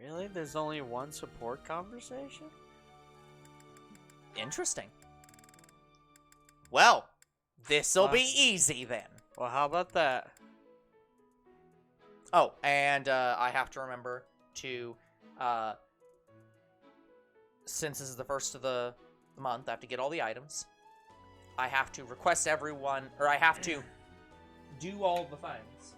Really? There's only one support conversation? Interesting. Well, this'll be easy then. Well, how about that? Oh, and I have to remember to, since this is the first of the month, I have to get all the items. I have to request everyone, or I have to do all the things.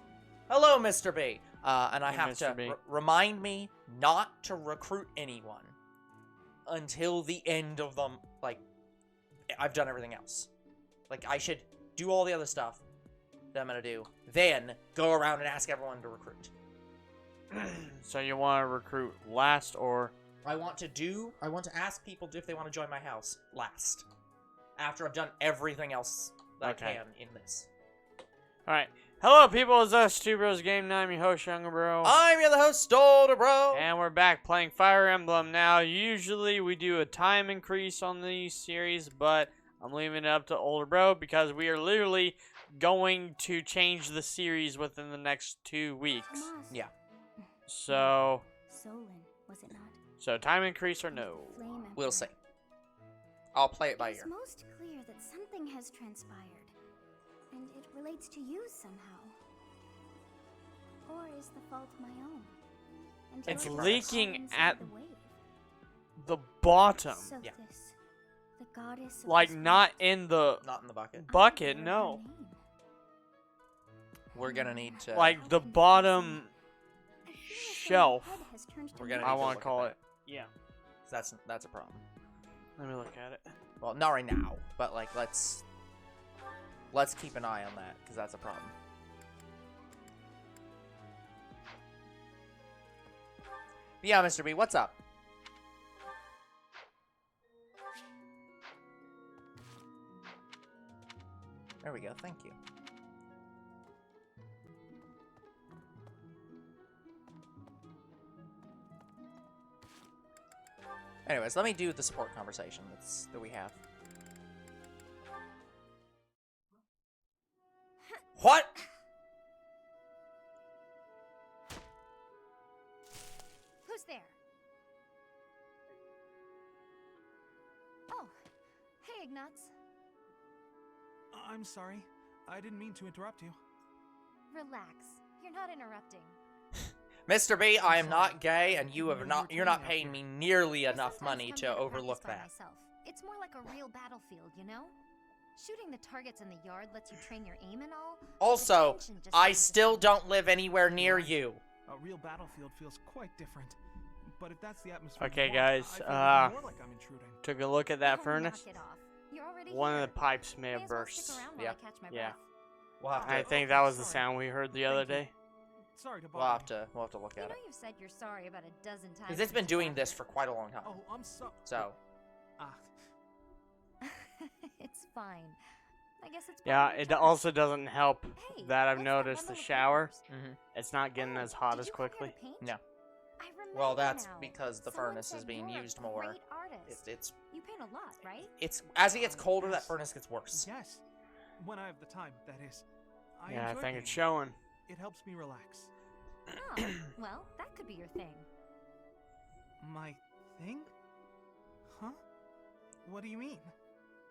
Hello, Mr. B. And I have to remind me not to recruit anyone until the end of them. Like, I've done everything else. Like, I should do all the other stuff that I'm gonna do, then go around and ask everyone to recruit. So you want to recruit last, or I want to ask people if they want to join my house last, after I've done everything else that I can in this. All right. Hello, people. It's us, Two Bros Game 9. I'm your host, Younger Bro. I'm your host, Older Bro. And we're back playing Fire Emblem. Now, usually we do a time increase on these series, but I'm leaving it up to Older Bro because we are literally going to change the series within the next 2 weeks. Yeah. So, Solon, was it not? so time increase or no? We'll see. I'll play it by ear. It's most clear that something has transpired, and it relates to you somehow. Or is the fault my own? And It's yours leaking caught inside at the wave? the bottom. So Yeah. the goddess of Like, this not place. in the Not in the bucket. bucket, I no. know her name. We're gonna need to. Like, the bottom I feel as though my shelf. head has turned to We're gonna mud. I need to want look to at call that. it. Yeah. That's a problem. Let me look at it. Well, not right now, but like let's keep an eye on that because that's a problem. But yeah, Mr. B, what's up? There we go. Thank you. Anyways, let me do the support conversation that we have. What? Who's there? Oh, hey, Ignatz. I'm sorry. I didn't mean to interrupt you. Relax. You're not interrupting. Mr. B, I am sorry. not gay, and You were you're not playing out paying here. me nearly I enough sometimes money come to here to overlook practice that. by myself. It's more like a real battlefield, you know? Shooting the targets in the yard lets you train your aim and all. but the Also, tension just I seems to still stay. don't live anywhere near you. A real battlefield feels quite different. But if that's the atmosphere Okay, you want, guys, I feel even more like I'm intruding. Took a look at that Oh, furnace. knock it off. You're already One of here. the pipes may May have as well burst. stick around while Yeah. I catch my Yeah. breath. We'll have to. I think that was the sound we heard the other day. Sorry to We'll bother have to look You at know it you've said you're sorry about a dozen times. because it's been since doing you this got for quite a long time. you. Oh, I'm so... So Ah, here. It's fine. I guess it's. Yeah, part of your it task. also doesn't help Hey, that I've what's noticed the bundle of shower. papers? It's not getting Oh, as hot did as you come here to quickly. paint? No. I remember Well, that's now. because the Someone furnace is said being you're a used more. great artist. It's You paint a lot, right? as it gets colder, that Yes. furnace gets worse. yes. When I have the time, that is. Yeah, I enjoy think it's painting. showing. It helps me relax. Oh, well, that could be your thing. My thing? Huh? What do you mean?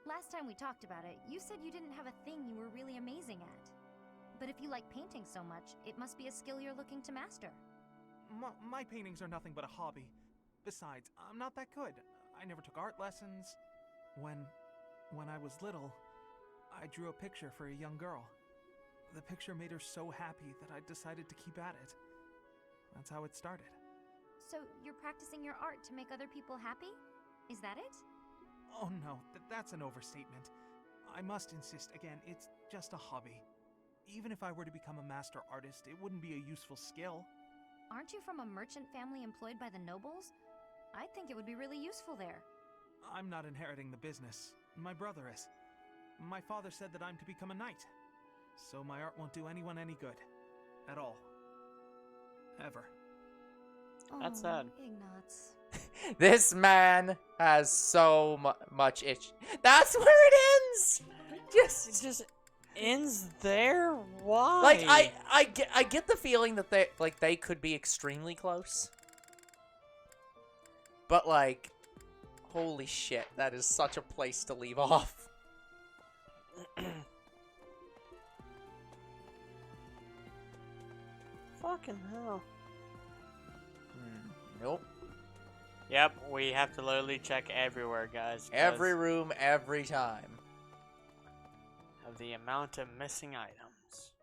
Last time we talked about it, you said you didn't have a thing you were really amazing at. But if you like painting so much, it must be a skill you're looking to master. My paintings are nothing but a hobby. Besides, I'm not that good. I never took art lessons. When I was little, I drew a picture for a young girl. The picture made her so happy that I decided to keep at it. That's how it started. So you're practicing your art to make other people happy? Is that it? Oh no, that's an overstatement. I must insist again, it's just a hobby. Even if I were to become a master artist, it wouldn't be a useful skill. Aren't you from a merchant family employed by the nobles? I think it would be really useful there. I'm not inheriting the business. My brother is. My father said that I'm to become a knight. So my art won't do anyone any good. At all. Ever. That's Oh, sad. Ignatz. This man has so much itch. That's where it ends. It just ends there? Why? Like I get the feeling that they could be extremely close. But, like, holy shit, that is such a place to leave off. Fucking hell. Nope. Yep, we have to literally check everywhere, guys. 'cause Every room, every time. of the amount of missing items.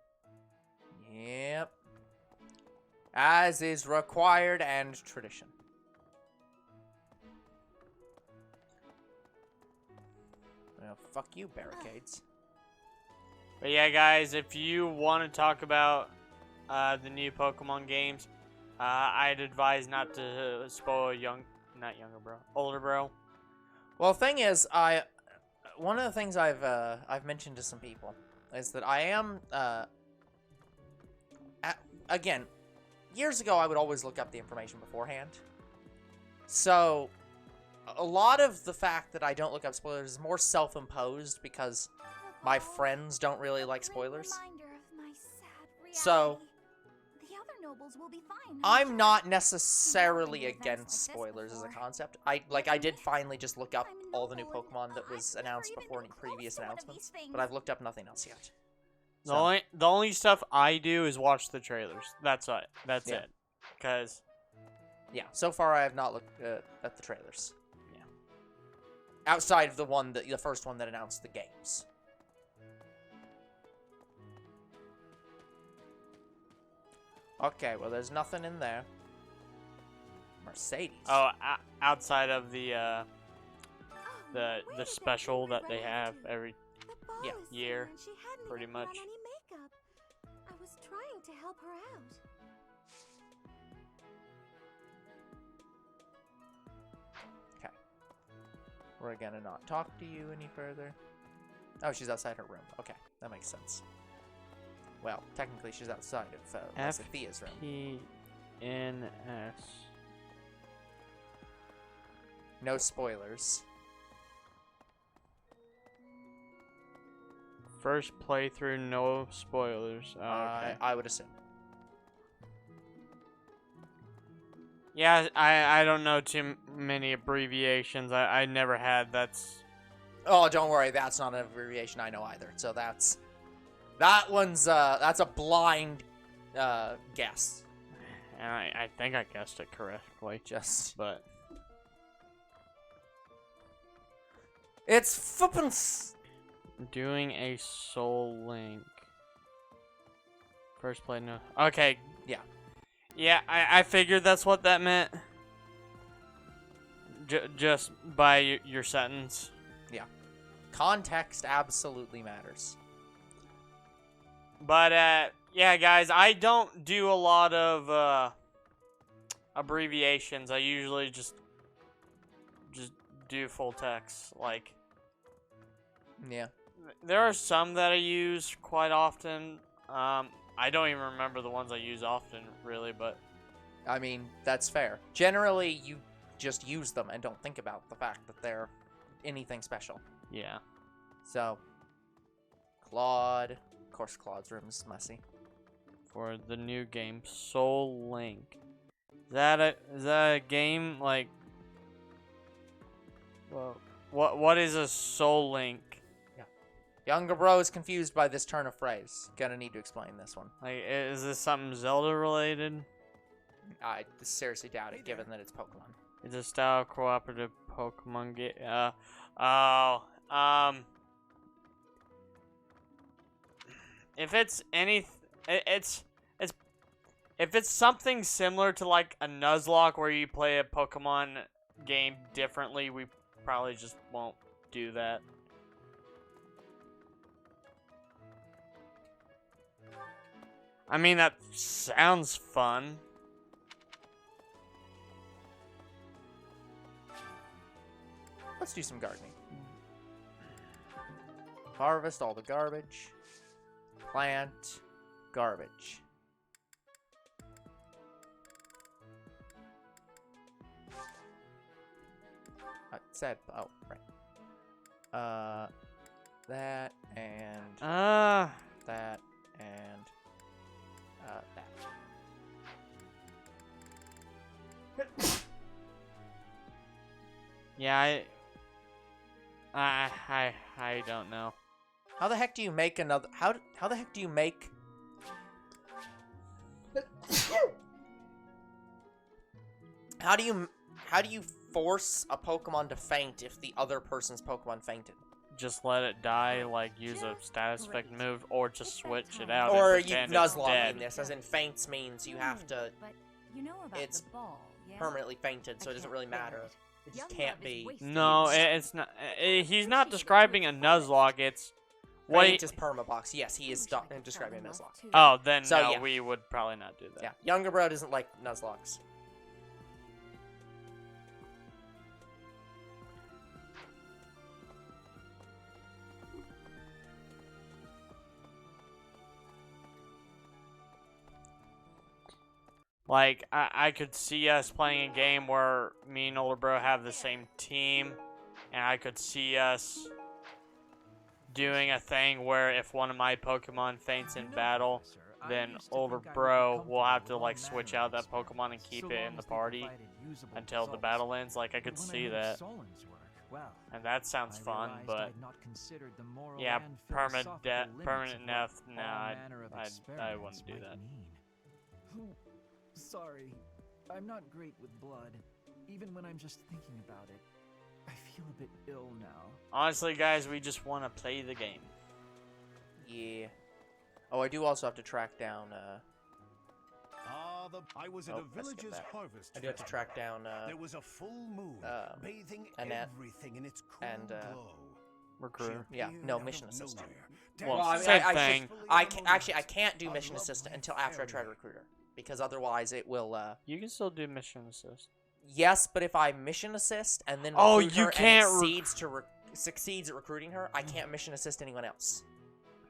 Yep. As is required and tradition. Well, fuck you, barricades. But yeah, guys, if you want to talk about the new Pokemon games, I'd advise not to spoil not younger bro, older bro. Well, the thing is, one of the things I've mentioned to some people is that I am again, years ago I would always look up the information beforehand. So a lot of the fact that I don't look up spoilers is more self-imposed because my friends don't really like spoilers. So the other nobles will be fine. I'm not necessarily against spoilers as a concept. I did finally just look up all the new Pokemon that was announced before any previous announcements, but I've looked up nothing else yet. So, The only stuff I do is watch the trailers. That's it. That's Yeah. it. Cause yeah, so far I have not looked at the trailers. Yeah. Outside of the first one that announced the games. Okay, well, there's nothing in there. Mercedes. outside of the special that they have every year, pretty much. I was trying to help her out. Okay. We're gonna not talk to you any further. Oh, she's outside her room. Okay, that makes sense. Well, technically she's outside of Thea's room. FPNS. No spoilers. First playthrough, no spoilers. Oh, okay. I would assume. Yeah, I don't know too many abbreviations. I never had. That's. Oh, don't worry, that's not an abbreviation I know either. So that's a blind guess. And I think I guessed it correctly. But it's flippin' doing a soul link. First play, no. Okay. Yeah. Yeah, I figured that's what that meant. Just by your sentence. Yeah. Context absolutely matters. But, yeah, guys, I don't do a lot of, abbreviations. I usually just do full text. Like, yeah. there are some that I use quite often. I don't even remember the ones I use often, really, but... I mean, that's fair. Generally, you just use them and don't think about the fact that they're anything special. Yeah. So, Claude. Of course, Claude's room is messy. For the new game, Soul Link. Is that a game, like... Well, what is a Soul Link? Younger bro is confused by this turn of phrase. Gonna need to explain this one. Like, is this something Zelda related? I seriously doubt it, given that it's Pokemon. It's a style cooperative Pokemon game. If it's if it's something similar to like a Nuzlocke where you play a Pokemon game differently, we probably just won't do that. I mean, that sounds fun. Let's do some gardening. Harvest all the garbage. Plant garbage. I said, oh, right. That and that and that. Yeah, I don't know. How the heck do you make another? How the heck do you make? How do you force a Pokemon to faint if the other person's Pokemon fainted? Just let it die, like use a status effect move, or just switch it out. Or and you pretend it's Nuzlocke dead. in this, as in faints means you have to But you know about it's the ball, yeah? permanently fainted, so it doesn't really matter. It just can't be. No, it's not. He's not describing a Nuzlocke. It's what he. Faint is permabox. Yes, he is describing a Nuzlocke. Oh, then So, no, yeah. we would probably not do that. Yeah, younger bro doesn't like Nuzlocks. Like, I could see us playing a game where me and older bro have the same team, and I could see us doing a thing where if one of my Pokemon faints in battle, then older bro will have to, like, switch out that Pokemon and keep it in the party until the battle ends. Like, I could see that. And that sounds fun, but yeah, permanent death, no, I wouldn't do that. Sorry, I'm not great with blood. Even when I'm just thinking about it, I feel a bit ill now. Honestly, guys, we just want to play the game. Yeah. Oh, I do also have to track down. I was at Oh, a let's skip village's that. harvest. I do have to track down. There was a full moon, bathing Annette everything in its cool and, glow. Recruiter. Yeah, Appeared no, out mission of assistant. nowhere, Well, I dancing same thing. gracefully I among actually I us. can't do A mission lovely assistant until after I try area. recruiter, because otherwise it will. You can still do mission assist. Yes, but if I mission assist and then Oh, recruit you her can't and rec- succeeds at recruiting her, I can't mission assist anyone else.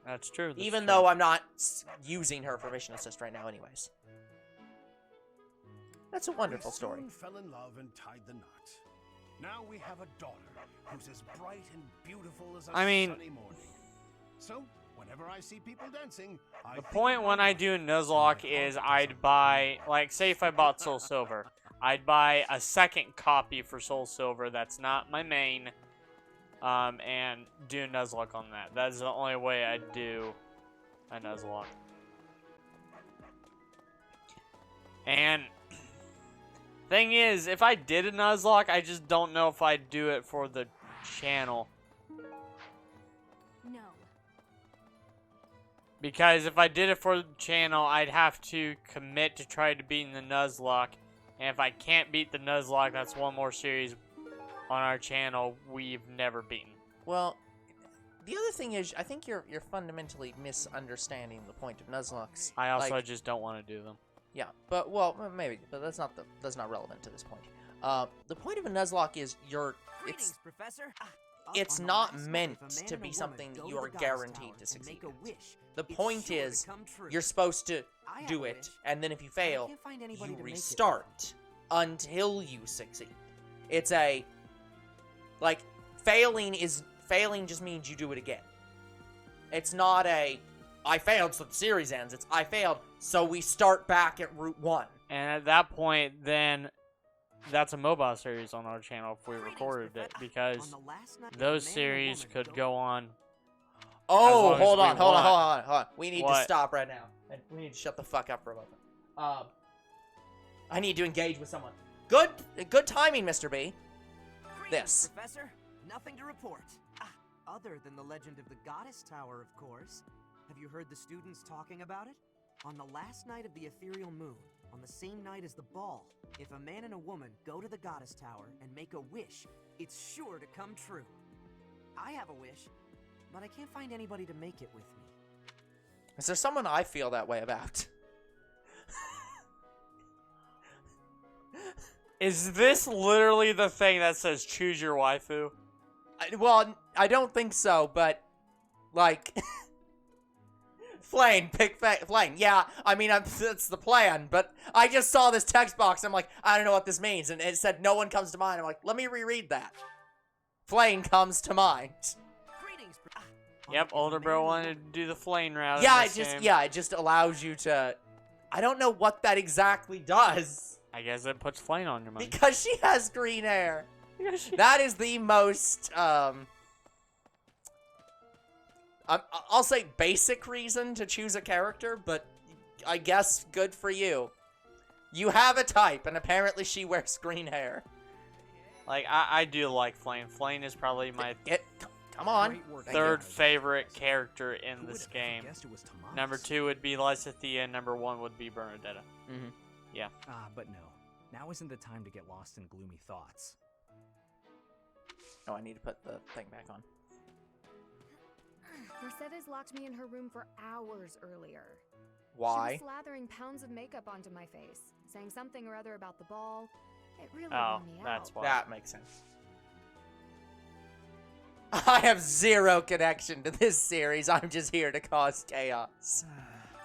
That's true. That's Even true. though I'm not using her for mission assist right now, anyways. That's a wonderful We story. soon fell in love and tied the knot. Now we have a daughter who's as bright and beautiful as a I mean- sunny morning. So, whenever I see people dancing, I The think point of when my I wife. do Nuzlocke is I'd buy, like, say if I bought Soul Silver, I'd buy a second copy for Soul Silver that's not my main, and do Nuzlocke on that. That's the only way I'd do a Nuzlocke. And thing is, if I did a Nuzlocke, I just don't know if I'd do it for the channel. No. Because if I did it for the channel, I'd have to commit to try to beat the Nuzlocke. And if I can't beat the Nuzlocke, that's one more series on our channel we've never beaten. Well, the other thing is, I think you're fundamentally misunderstanding the point of Nuzlocks. I also Like, just don't want to do them. yeah, but maybe, but that's not relevant to this point. The point of a Nuzlocke is Greetings, Professor. it's On the not last night, meant if a man to and be a woman something go you to are the goddess guaranteed tower to and succeed make a in. wish, The it's point sure to is, come true. you're supposed to I have do a it, wish, and then if you but I fail, can't find anybody you to make it. restart until you succeed. It's like, failing just means you do it again. It's not I failed, so the series ends. It's I failed, so we start back at Route 1. And at that point, then that's a mobile series on our channel if we Greetings, recorded it. Professor. Because On the last night, if a those man and a series woman could go- go on. Oh, long as hold we on. We need to What? stop right now. And we need to shut the fuck up for a moment. I need to engage with someone. Good timing, Mr. B. Greetings, This. Professor. Nothing to report. Other than the legend of the Goddess Tower, of course. Have you heard the students talking about it? On the last night of the ethereal moon, on the same night as the ball, if a man and a woman go to the Goddess Tower and make a wish, it's sure to come true. I have a wish, but I can't find anybody to make it with me. Is there someone I feel that way about? Is this literally the thing that says choose your waifu? Well, I don't think so, but like, Flame, pick Flame. Yeah, I mean, that's the plan. But I just saw this text box. I'm like, I don't know what this means, and it said no one comes to mind. I'm like, let me reread that. Flame comes to mind. Greetings, Yep, older bro wanted to do the flame route. in Yeah, this game. it just allows you to. I don't know what that exactly does I guess it puts flame on your mind. because she has green hair. That is the most, I'll say basic reason to choose a character, but I guess good for you. You have a type, and apparently she wears green hair. Like, I do like Flame. Flame is probably my Come on. Great work. third favorite character in Who this would have game. guessed it was Tomas? Number 2 would be Lysithea, number 1 would be Bernadetta. Mm-hmm. But no. Now isn't the time to get lost in gloomy thoughts. Oh, I need to put the thing back on. Mercedes locked me in her room for hours earlier. Why? She was slathering pounds of makeup onto my face, saying something or other about the ball. It really Oh, wore me that's out. why. That makes sense. I have zero connection to this series. I'm just here to cause chaos.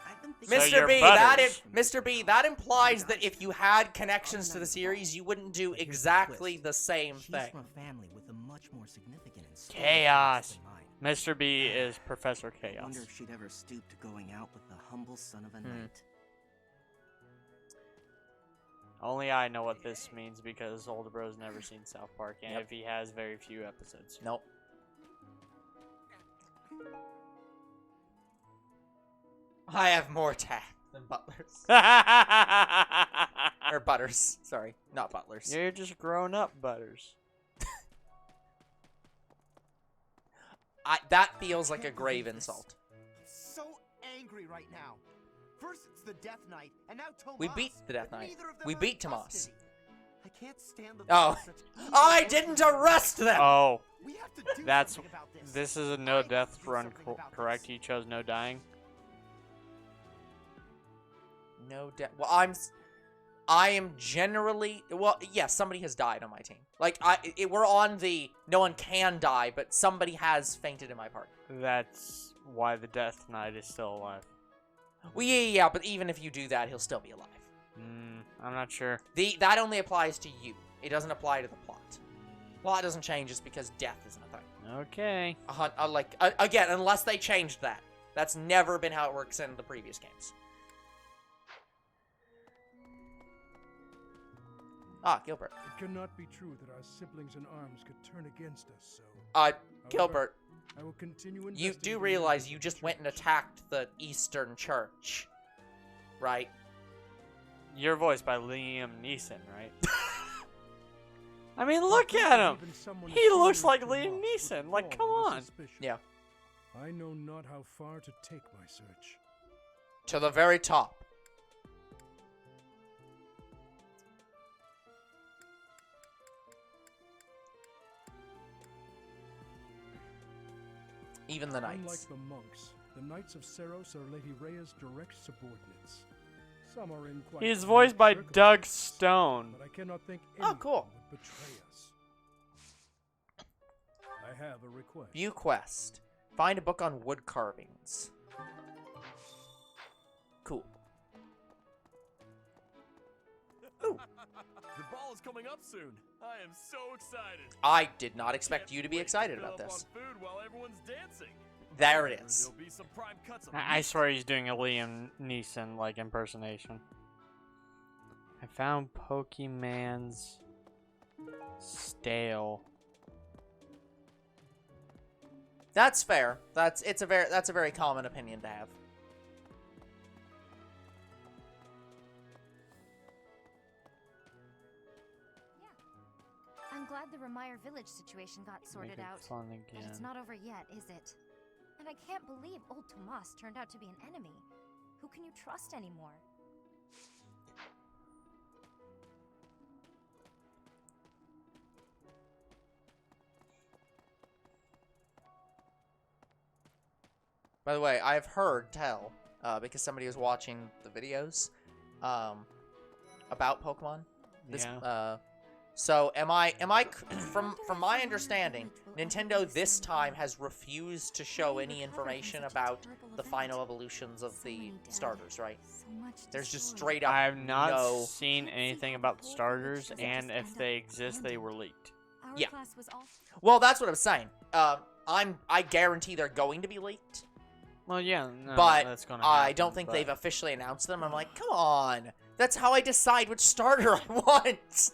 I've been So Mr. you're B, butters. Mr. B, that implies that if you had connections to the series, you wouldn't do But here's the exactly twist. the same She's thing. from a family with a much more significant and storied Chaos. past than mine. Mr. B is Professor I Chaos. wonder if she'd ever stoop to going out with the humble son of a knight. Only I know what this means because Older Bro's never seen South Park, and Yep. if he has, very few episodes. Nope. I have more tact than butlers. Or butters. Sorry, not butlers. You're just grown up, Butters. That feels like a grave insult. So angry right now. First it's the Death Knight, and now Tomas. We beat the Death but Knight. neither of them We are beat in Tomas. custody. I can't stand the Oh. thought of such evil I forces. didn't arrest them! Oh, We have to do that's... something about this. This is a I no have to death do run, something about correct? this. You chose no dying? No death. Well, I am generally, well, yes, somebody has died on my team. Like, we're on the no one can die, but somebody has fainted in my party. That's why the Death Knight is still alive. Well, yeah, but even if you do that, he'll still be alive. I'm not sure. That only applies to you. It doesn't apply to the plot. Plot doesn't change just because death isn't a thing. Okay. Again, unless they changed that. That's never been how it works in the previous games. Ah, Gilbert. It cannot be true that our siblings in arms could turn against us, so... Gilbert, I will continue you investigating do the realize matters you of just the went and church. attacked the Eastern Church, right? You're voiced by Liam Neeson, right? I mean, look at him! Even someone He as looks senior like as Liam Tomas would Neeson. Like, fall come under on. suspicion. Yeah. I know not how far to take my search. To the very top. Even the Unlike knights. the monks, the Knights of Seros are Lady Rhea's direct subordinates. Some are in quite He's unique voiced by Doug circumstances, Stone. But I cannot think Oh, anyone cool. would betray us. I have a request. View quest. Find a book on wood carvings. Cool. Ooh. The ball is coming up soon. I am so excited. I did not expect Can't you to be wait excited fill about up this. on food while everyone's dancing. There it is. There'll be some prime cuts of I meat. swear he's doing a Liam Neeson, like, impersonation. I found Pokemon's stale. That's fair. That's a very common opinion to have. I'm glad the Remire village situation got sorted Make it out. fun But it's again. not over yet, is it? And I can't believe old Tomas turned out to be an enemy. Who can you trust anymore? By the way, I've heard tell, because somebody was watching the videos, about Pokemon. Yeah. So from my understanding, Nintendo this time has refused to show any information about the final evolutions of the starters, right? There's just straight up I've not no. seen anything about the starters, and if they exist, they were leaked. Our Yeah. class was all Well, that's what I'm saying. I guarantee they're going to be leaked, Well, yeah, no, but that's gonna I happen, don't think but- they've officially announced them. I'm like, come on, that's how I decide which starter I want.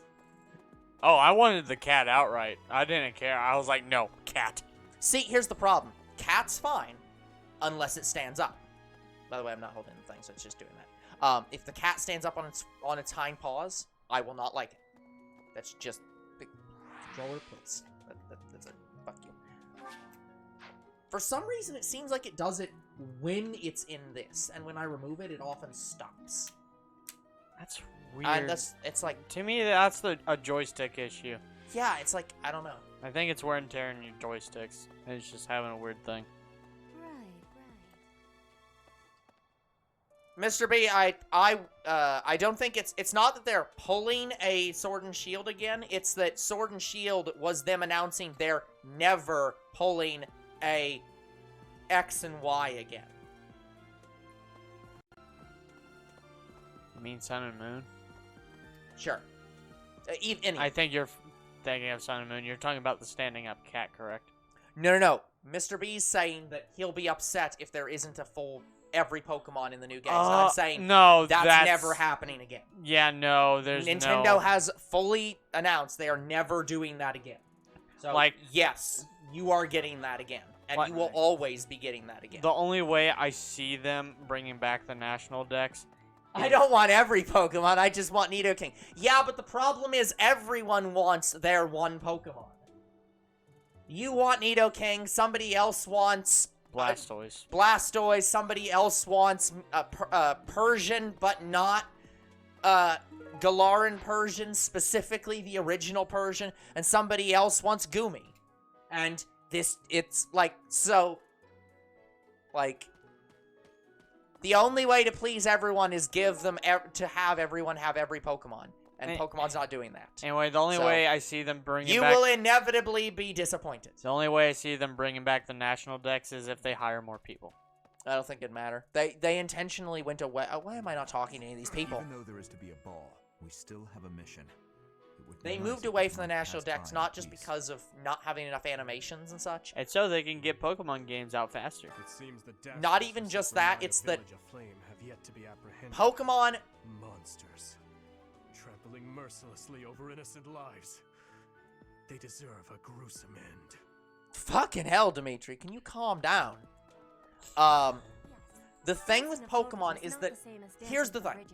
Oh, I wanted the cat outright. I didn't care. I was like, no, cat. See, here's the problem. Cat's fine, unless it stands up. By the way, I'm not holding the thing, so it's just doing that. If the cat stands up on its hind paws, I will not like it. That's just the controller, please. That's it. Fuck you. For some reason, it seems like it does it when it's in this, and when I remove it, it often stops. That's weird. And it's like, to me, that's a joystick issue. yeah, it's like, I don't know. I think it's wear and tear in your joysticks. It's just having a weird thing. Mr. B, I don't think it's not that they're pulling a Sword and Shield again. It's that Sword and Shield was them announcing they're never pulling a X and Y again. You mean Sun and Moon? Sure. I think you're thinking of Sun and Moon. You're talking about the standing up cat, correct? No. Mr. B's saying that he'll be upset if there isn't a full every Pokemon in the new games. I'm saying no, that's never happening again. Yeah, no, there's Nintendo has fully announced they are never doing that again. So, like, yes, you are getting that again, and you will always be getting that again. The only way I see them bringing back the national dex. I don't want every Pokemon. I just want Nidoking. Yeah, but the problem is everyone wants their one Pokemon. You want Nidoking. Somebody else wants Blastoise. Blastoise. Somebody else wants Persian, but not Galaran Persian, specifically the original Persian. And somebody else wants Gumi. And it's like, so, like, the only way to please everyone is give them to have everyone have every Pokemon. And Pokemon's not doing that. Anyway, the only way I see them bringing back... You will inevitably be disappointed. The only way I see them bringing back the national dex is if they hire more people. I don't think it'd matter. They intentionally went away... why am I not talking to any of these people? Even though there is to be a ball, we still have a mission. They moved away from the national dex not just because of not having enough animations and such. And so they can get Pokemon games out faster. It seems the not even just that, it's that Pokemon monsters trampling mercilessly over innocent lives. They deserve a gruesome end. Fucking hell, Dimitri, can you calm down? The thing with Pokemon is that, here's the thing.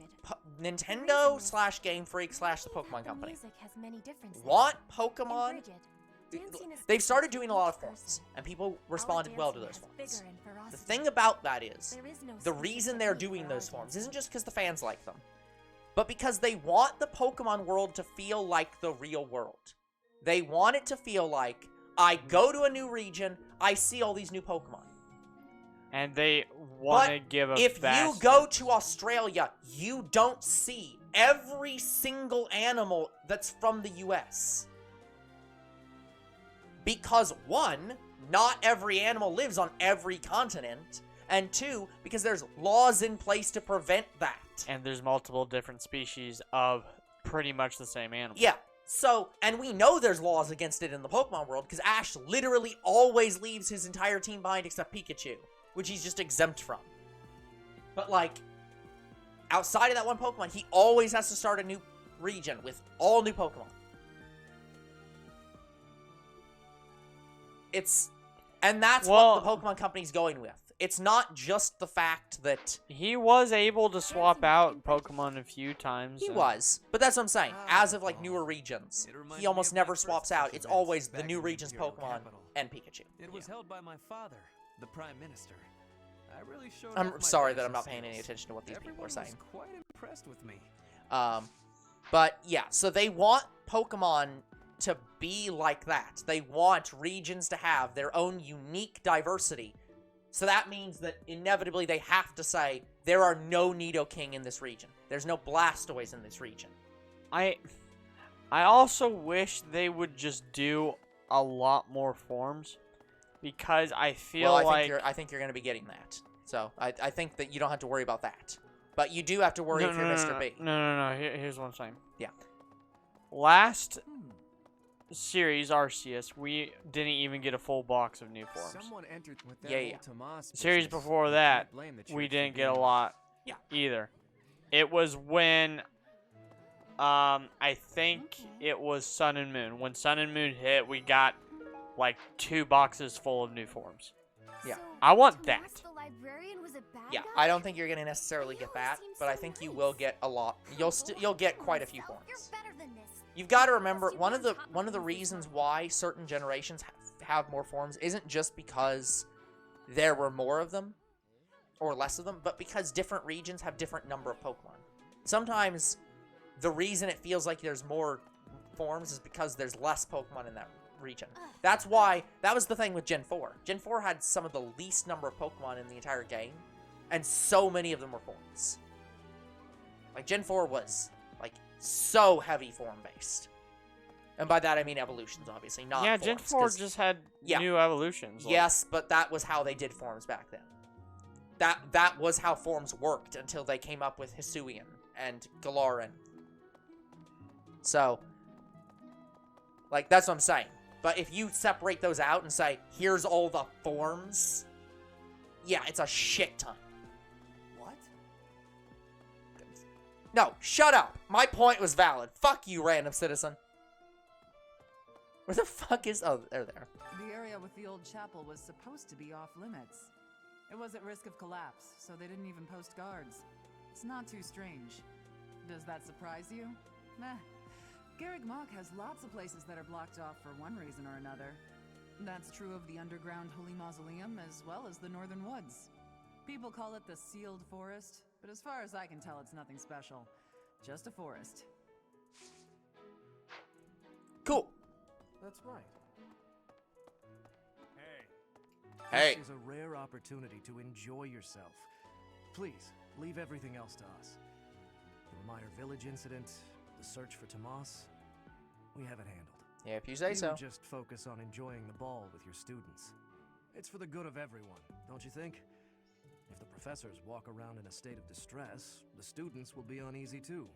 Nintendo / Game Freak / the Pokemon Company want Pokemon. They've started doing a lot of forms, and people responded well to those forms. The thing about that is, the reason they're doing those forms isn't just because the fans like them, but because they want the Pokemon world to feel like the real world. They want it to feel like, I go to a new region, I see all these new Pokemon. And they want to give a if you go to Australia, you don't see every single animal that's from the US. Because one, not every animal lives on every continent, and two, because there's laws in place to prevent that. And there's multiple different species of pretty much the same animal. Yeah. So, and we know there's laws against it in the Pokemon world, because Ash literally always leaves his entire team behind except Pikachu, which he's just exempt from. But, like, outside of that one Pokemon, he always has to start a new region with all new Pokemon. And that's what the Pokemon Company's going with. It's not just the fact that... He was able to swap out Pokemon a few times. He was. But that's what I'm saying. As of, like, newer regions, he almost never swaps out. It's always the new region's Pokemon and Pikachu. It was held by my father, the Prime Minister. I really showed I'm sorry that I'm not paying any attention to what these people are saying. Quite impressed with me. But, yeah, so they want Pokemon to be like that. They want regions to have their own unique diversity. So that means that inevitably they have to say, there are no Nidoking in this region. There's no Blastoise in this region. I also wish they would just do a lot more forms, because I feel I think you're going to be getting that. So I think that you don't have to worry about that. But you do have to worry if you're Mr. B. No. Here's what I'm saying. Yeah. Last series Arceus, we didn't even get a full box of new forms. Someone entered with that Yeah. Series before that, we didn't get a lot either. It was when I think it was Sun and Moon. When Sun and Moon hit, we got like 2 boxes full of new forms. Yeah. I want that. The librarian was a bad Yeah, guy? I don't think you're gonna necessarily get that, but I think you will get a lot. You'll get quite a few forms. Better than this. You've got to remember one of the reasons why certain generations have more forms isn't just because there were more of them or less of them, but because different regions have different number of Pokemon. Sometimes the reason it feels like there's more forms is because there's less Pokemon in that region. That's why, that was the thing with Gen 4. Gen 4 had some of the least number of Pokemon in the entire game, and so many of them were forms. Like, Gen 4 was, like, so heavy form-based. And by that I mean evolutions, obviously, not Yeah, forms, Gen 4 just had new evolutions. Like, yes, but that was how they did forms back then. That was how forms worked until they came up with Hisuian and Galaran. So, like, that's what I'm saying. But if you separate those out and say, here's all the forms, yeah, it's a shit ton. What? No, shut up. My point was valid. Fuck you, random citizen. Where the fuck is... Oh, they're there. The area with the old chapel was supposed to be off limits. It was at risk of collapse, so they didn't even post guards. It's not too strange. Does that surprise you? Meh. Garreg Mach has lots of places that are blocked off for one reason or another. That's true of the underground Holy Mausoleum as well as the Northern Woods. People call it the Sealed Forest, but as far as I can tell, it's nothing special. Just a forest. Cool. That's right. Hey. This is a rare opportunity to enjoy yourself. Please, leave everything else to us. The Meyer Village incident, the search for Tomas, we have it handled. Yeah, if you say so. You just focus on enjoying the ball with your students. It's for the good of everyone, don't you think? If the professors walk around in a state of distress, the students will be uneasy too.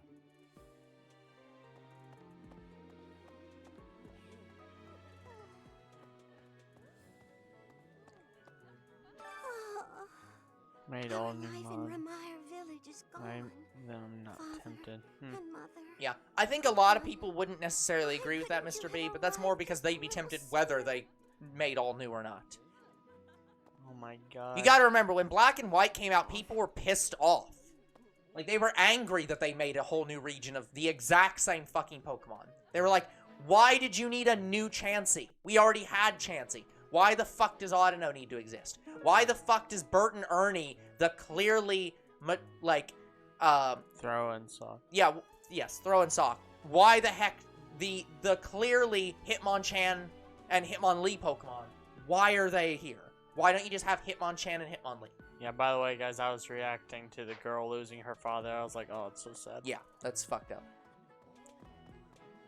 Made all new Life in mod. Ramire Village is gone. I'm not tempted. And Mother. Yeah, I think a lot of people wouldn't necessarily agree with that, Mr. B, but that's more because they'd be tempted whether they made all new or not. Oh my god. You gotta remember, when Black and White came out, people were pissed off. Like, they were angry that they made a whole new region of the exact same fucking Pokemon. They were like, why did you need a new Chansey? We already had Chansey. Why the fuck does Audino need to exist? Why the fuck does Bert and Ernie, the clearly, like, Throw and Sock. Yeah, yes, Throw and Sock. Why the heck, the clearly Hitmonchan and Hitmonlee Pokemon, why are they here? Why don't you just have Hitmonchan and Hitmonlee? Yeah, by the way, guys, I was reacting to the girl losing her father. I was like, oh, it's so sad. Yeah, that's fucked up.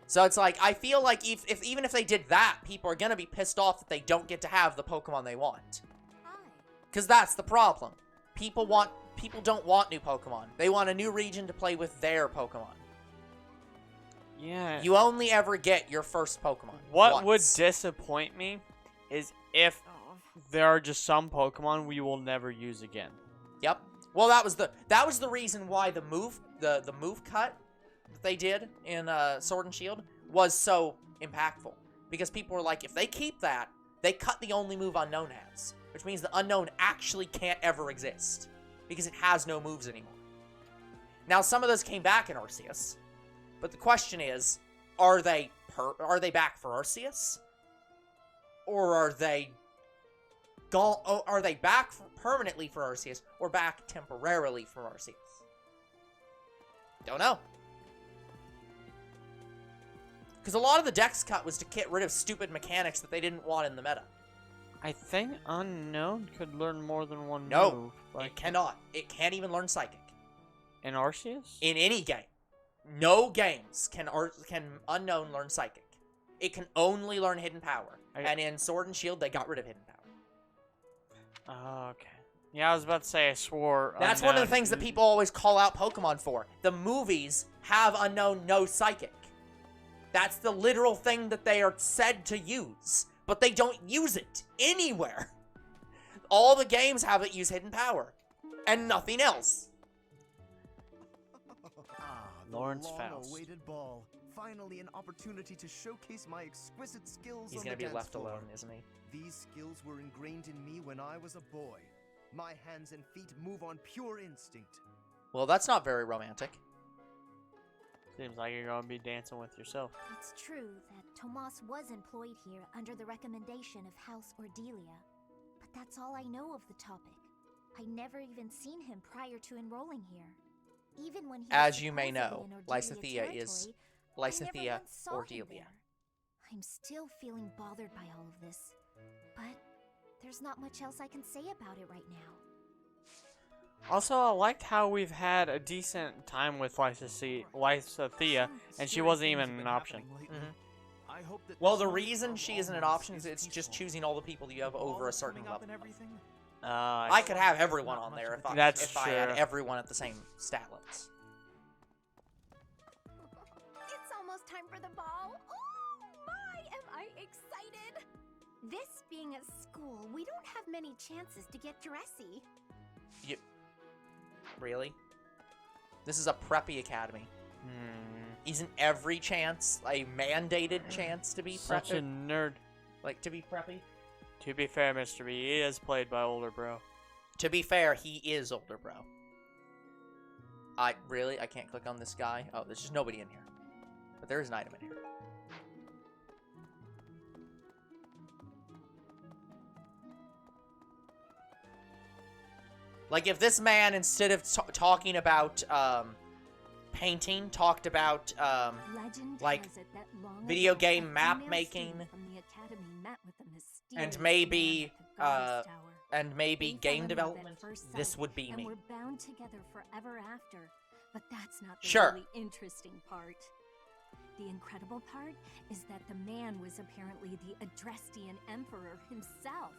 So it's like, I feel like even if they did that, people are gonna be pissed off that they don't get to have the Pokemon they want. Because that's the problem. People don't want new Pokemon. They want a new region to play with their Pokemon. Yeah. You only ever get your first Pokemon. What would once. disappoint me is if there are just some Pokemon we will never use again. Yep. Well, that was the reason why the move cut that they did in Sword and Shield was so impactful, because people were like, if they keep that, they cut the only move Unknown has, which means the Unknown actually can't ever exist because it has no moves anymore. Now, some of those came back in Arceus, but the question is, are they back for Arceus, or are they gone? Are they back permanently for Arceus, or back temporarily for Arceus? Don't know. Because a lot of the Dex cut was to get rid of stupid mechanics that they didn't want in the meta. I think Unknown could learn more than one No, move. it cannot. It can't even learn Psychic. In Arceus? In any game. No games can Unknown learn Psychic. It can only learn Hidden Power. And in Sword and Shield, they got rid of Hidden Power. Oh, okay. Yeah, I was about to say, I swore. That's one of the things that people always call out Pokemon for. The movies have Unknown no Psychic. That's the literal thing that they are said to use, but they don't use it anywhere. All the games have it use Hidden Power, and nothing else. Ah, Lawrence the Faust. long-awaited ball. Finally, an opportunity to showcase my exquisite skills He's on gonna the be dance left floor. alone, isn't he? These skills were ingrained in me when I was a boy. My hands and feet move on pure instinct. Well, that's not very romantic. Seems like you're gonna be dancing with yourself. It's true that Tomas was employed here under the recommendation of House Ordelia, but that's all I know of the topic. I never even seen him prior to enrolling here. Even when he As was you may supposedly know, in Ordelia Lysithea is territory, I Lysithea never once saw him Ordelia. there. I'm still feeling bothered by all of this, but there's not much else I can say about it right now. Also, I liked how we've had a decent time with Lysithea, and she wasn't even an option. I hope that Well, the reason she isn't an option is it's just choosing all the people you have over a certain level. I could have everyone on there if I had everyone at the same stat levels. It's almost time for the ball. Oh my, am I excited! This being a school, we don't have many chances to get dressy. You really? This is a preppy academy. Isn't every chance a mandated chance to be preppy? Such a nerd. Like, to be preppy? To be fair, Mr. B, he is played by older bro. To be fair, he is older bro. I can't click on this guy. Oh, there's just nobody in here. But there is an item in here. Like, if this man, instead of talking about, painting, talked about, like, video game map making, and maybe game development, this would be me. We're bound together forever after, but that's not the Sure. really interesting part. The incredible part is that the man was apparently the Adrestian Emperor himself.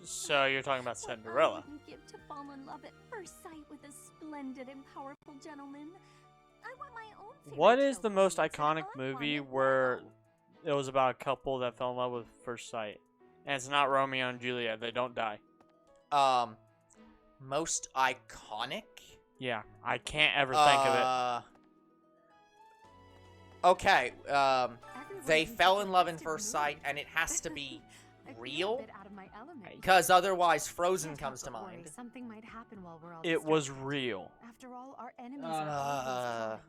So you're talking about Cinderella. I wouldn't give to fall in love at first sight with a splendid and powerful gentleman. I want my own fairy What is tale the most prince, and iconic I want movie it where now. it was about a couple that fell in love with first sight? And it's not Romeo and Juliet. They don't die. Most iconic? Yeah, I can't ever think of it. Okay, they fell in love in first sight, and it has to be real? Because otherwise Frozen comes to mind. Something might happen while we're all It was real. After all, our enemies are always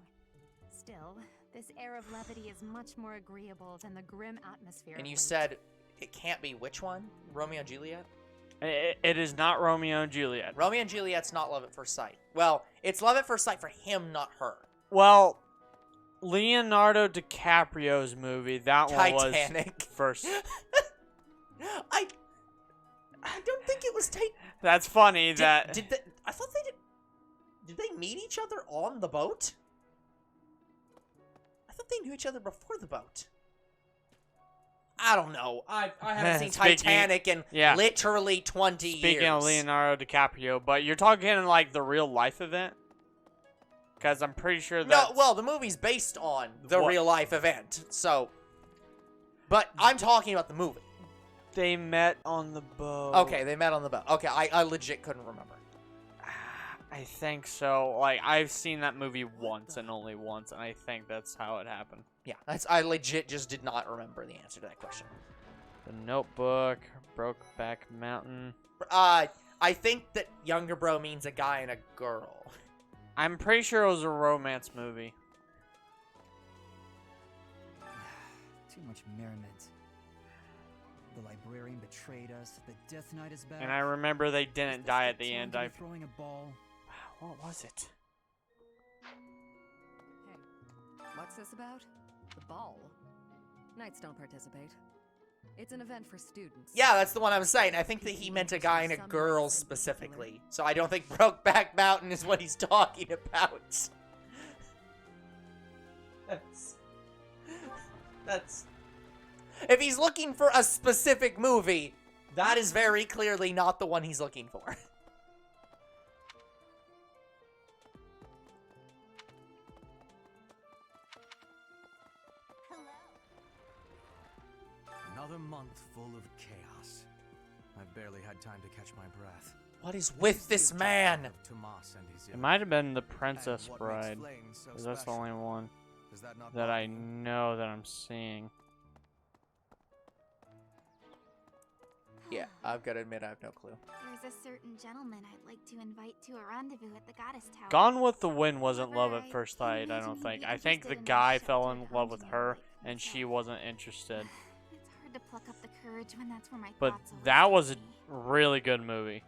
Still, this air of levity is much more agreeable than the grim atmosphere. And of you late. said it can't be which one? Romeo and Juliet? It is not Romeo and Juliet. Romeo and Juliet's not love at first sight. Well, it's love at first sight for him, not her. Well, Leonardo DiCaprio's movie, that Titanic. one was first. I don't think it was That's funny I thought did they meet each other on the boat? I thought they knew each other before the boat. I don't know. I haven't seen Titanic in literally 20 years. Speaking of Leonardo DiCaprio, but you're talking like the real life event? Because I'm pretty sure that... No, well, the movie's based on the real life event, so... But I'm talking about the movie. They met on the boat. Okay, they met on the boat. Okay, I legit couldn't remember. I think so. Like, I've seen that movie once and only once, and I think that's how it happened. Yeah, I legit just did not remember the answer to that question. The Notebook, Brokeback Mountain. I think that younger bro means a guy and a girl. I'm pretty sure it was a romance movie. Too much merriment. The librarian betrayed us. The Death Knight is back. And I remember they didn't die at the end. Throwing a ball. What was it? Hey, what's this about? The ball? Knights don't participate. It's an event for students. Yeah, that's the one I was saying. I think that he meant a guy and a girl specifically. So I don't think Brokeback Mountain is what he's talking about. That's... If he's looking for a specific movie, that is very clearly not the one he's looking for. Another month full of chaos. I've barely had time to catch my breath. What is with this man? It might have been the Princess Bride. 'Cause that's the only one that I know that I'm seeing. Yeah, I've got to admit I have no clue. There's a certain gentleman I'd like to invite to a rendezvous at the Goddess Tower. Gone with the Wind wasn't love at first sight, I don't think. I think the guy fell in love with her, and she wasn't interested. It's hard to pluck up the courage when that's where my But thoughts always that take was a me. really good movie.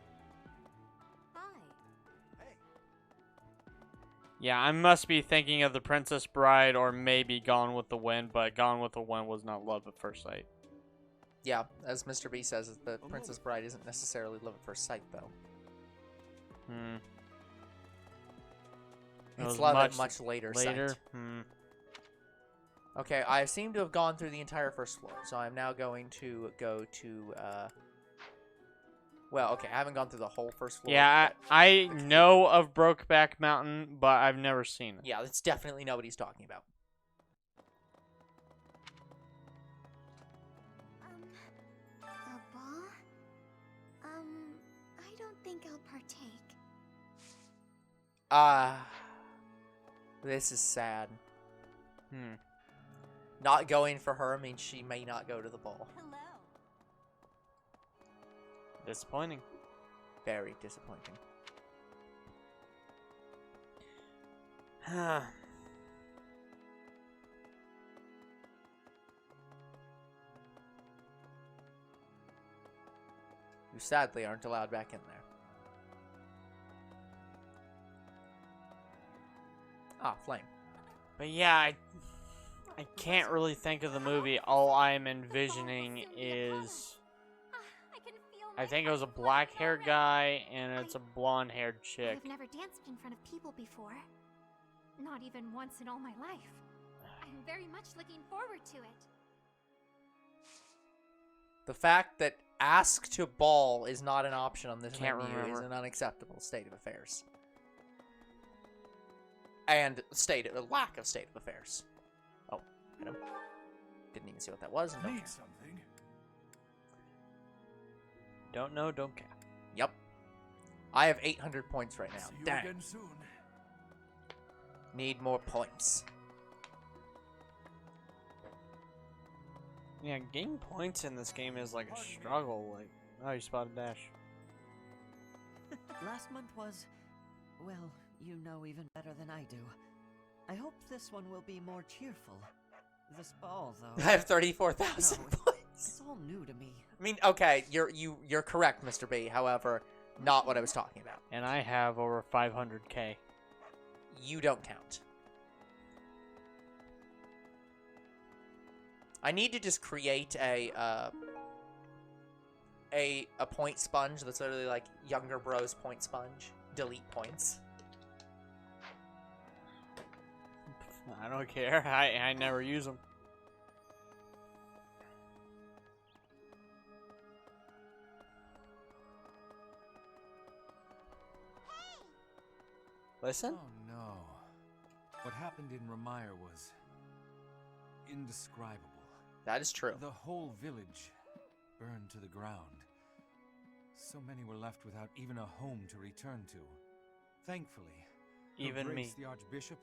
Yeah, I must be thinking of The Princess Bride or maybe Gone with the Wind, but Gone with the Wind was not love at first sight. Yeah, as Mr. B says, the Princess Bride isn't necessarily love at first sight, though. Hmm. It's love at much later sight. Hmm. Okay, I seem to have gone through the entire first floor, so I'm now going to go to, well, okay, I haven't gone through the whole first floor. Yeah, I know of Brokeback Mountain, but I've never seen it. Yeah, that's definitely not what he's talking about. A ball? I don't think I'll partake. This is sad. Hmm. Not going for her means she may not go to the ball. Hello. Disappointing. Very disappointing. You sadly aren't allowed back in there. Ah, Flame. But yeah, I can't really think of the movie. All I'm envisioning is... I think it was a black-haired guy, and it's a blonde-haired chick. I've never danced in front of people before. Not even once in all my life. I'm very much looking forward to it. The fact that ask to ball is not an option on this Can't menu is remember. an unacceptable state of affairs. And lack of state of affairs. Oh, item. Didn't even see what that was. No. Need something? Don't know, don't care. Yep. I have 800 points right now. See you Dang. again soon. Need more points. Yeah, getting points in this game is like a struggle. Like, oh, you spotted Dash. Last month was, well, you know even better than I do. I hope this one will be more cheerful. This ball, though. I have 34,000 No, points. It's all new to me. I mean, okay, you're correct, Mr. B. However, not what I was talking about. And I have over 500k. You don't count. I need to just create a point sponge that's literally like younger bros point sponge. Delete points. I don't care. I never use them. Listen. Oh no. What happened in Ramire was indescribable. That is true. The whole village burned to the ground. So many were left without even a home to return to. Thankfully, Her Even Grace, me. the Archbishop,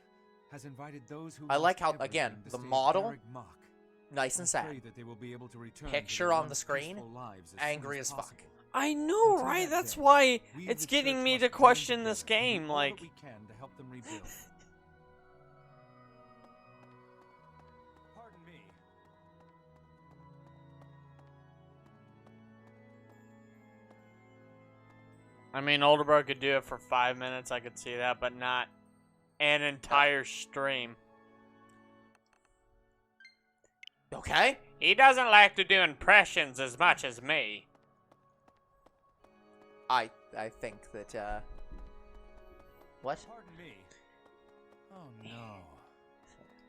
has invited those who I like lost how, again, everything to the stay model, Garrick Mach. nice and I pray sad. that they will be able to return to Picture their on the once screen, peaceful lives as angry soon as fuck. possible. I know, Until right? that That's day, why we of it's the getting church me must to band question this together and do game. all Like, that we can to help them rebuild. Pardon me. I mean, Older Bro could do it for 5 minutes. I could see that, but not an entire stream. Okay. He doesn't like to do impressions as much as me. I think that, what? Pardon me. Oh no.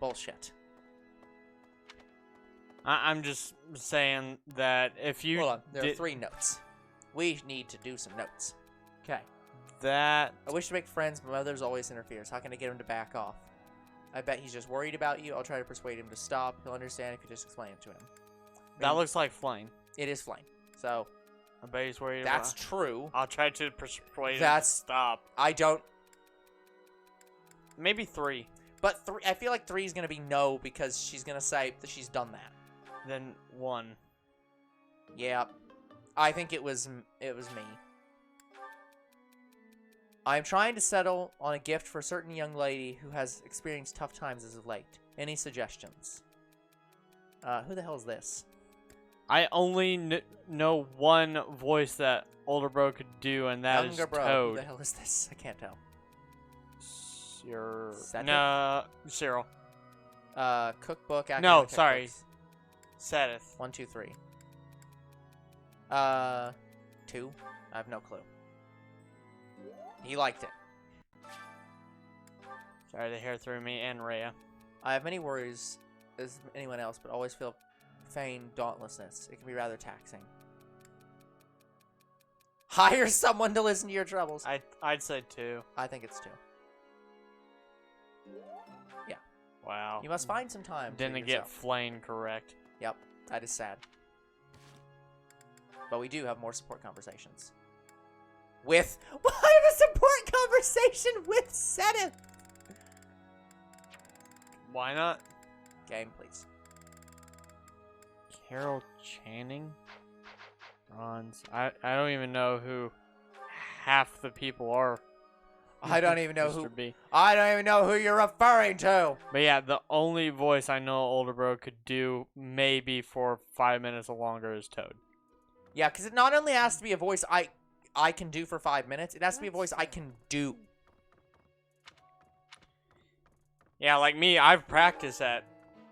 Bullshit. I'm just saying that if you Hold on, there are did 3 notes. We need to do some notes. Okay. that, I wish to make friends, but my mother's always interferes. How can I get him to back off? I bet he's just worried about you. I'll try to persuade him to stop. He'll understand if you just explain it to him. that looks like Flame. It is Flame. So, I bet he's worried That's about... true. I'll try to persuade him to That's stop. I don't. Maybe 3. But I feel like 3 is gonna be no because she's gonna say that she's done that. Then 1. Yeah, I think it was me. I'm trying to settle on a gift for a certain young lady who has experienced tough times as of late. Any suggestions? Who the hell is this? I only know one voice that older bro could do, and that is Younger bro. Toad. Who the hell is this? I can't tell. Cedric? No, Cyril. Cookbook. No, academic sorry. cookbooks. Seth. 1, 2, 3. 2. I have no clue. He liked it. Sorry, the hair threw me and Rhea. I have many worries as anyone else, but always feel feigned dauntlessness. It can be rather taxing. Hire someone to listen to your troubles. I'd say 2. I think it's 2. Yeah. Wow. You must find some time. Didn't get Flame correct. Yep, that is sad. But we do have more support conversations. With... Well, I have a support conversation with Seth! Why not? Game, please. Carol Channing? Bronze. I don't even know who half the people are. I don't even know Mr. who... B. I don't even know who you're referring to! But yeah, the only voice I know older bro could do maybe for 5 minutes or longer is Toad. Yeah, because it not only has to be a voice I can do for 5 minutes, it has to be a voice I can do. Yeah, like me, I've practiced at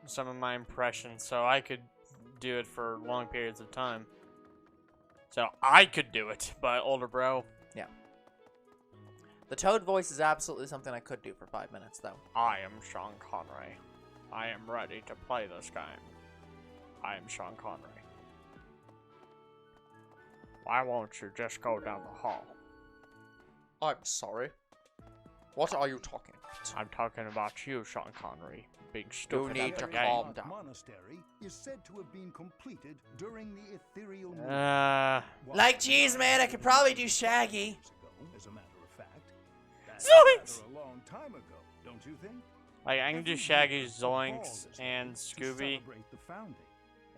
some of my impressions, so I could do it for long periods of time. So I could do it, but older bro... Yeah. The Toad voice is absolutely something I could do for 5 minutes, though. I am Sean Connery. I am ready to play this game. I am Sean Connery. Why won't you just go down the hall? I'm sorry. What are you talking about? I'm talking about you, Sean Connery. Big stupid need at to the game. calm down. Monastery is said to have been completed during the ethereal moon. Like cheese, man, I could probably do Shaggy. As a matter of fact, Zoinks! a long time ago, don't you think? Like, I can do Shaggy, Zoinks, and Scooby. The founding,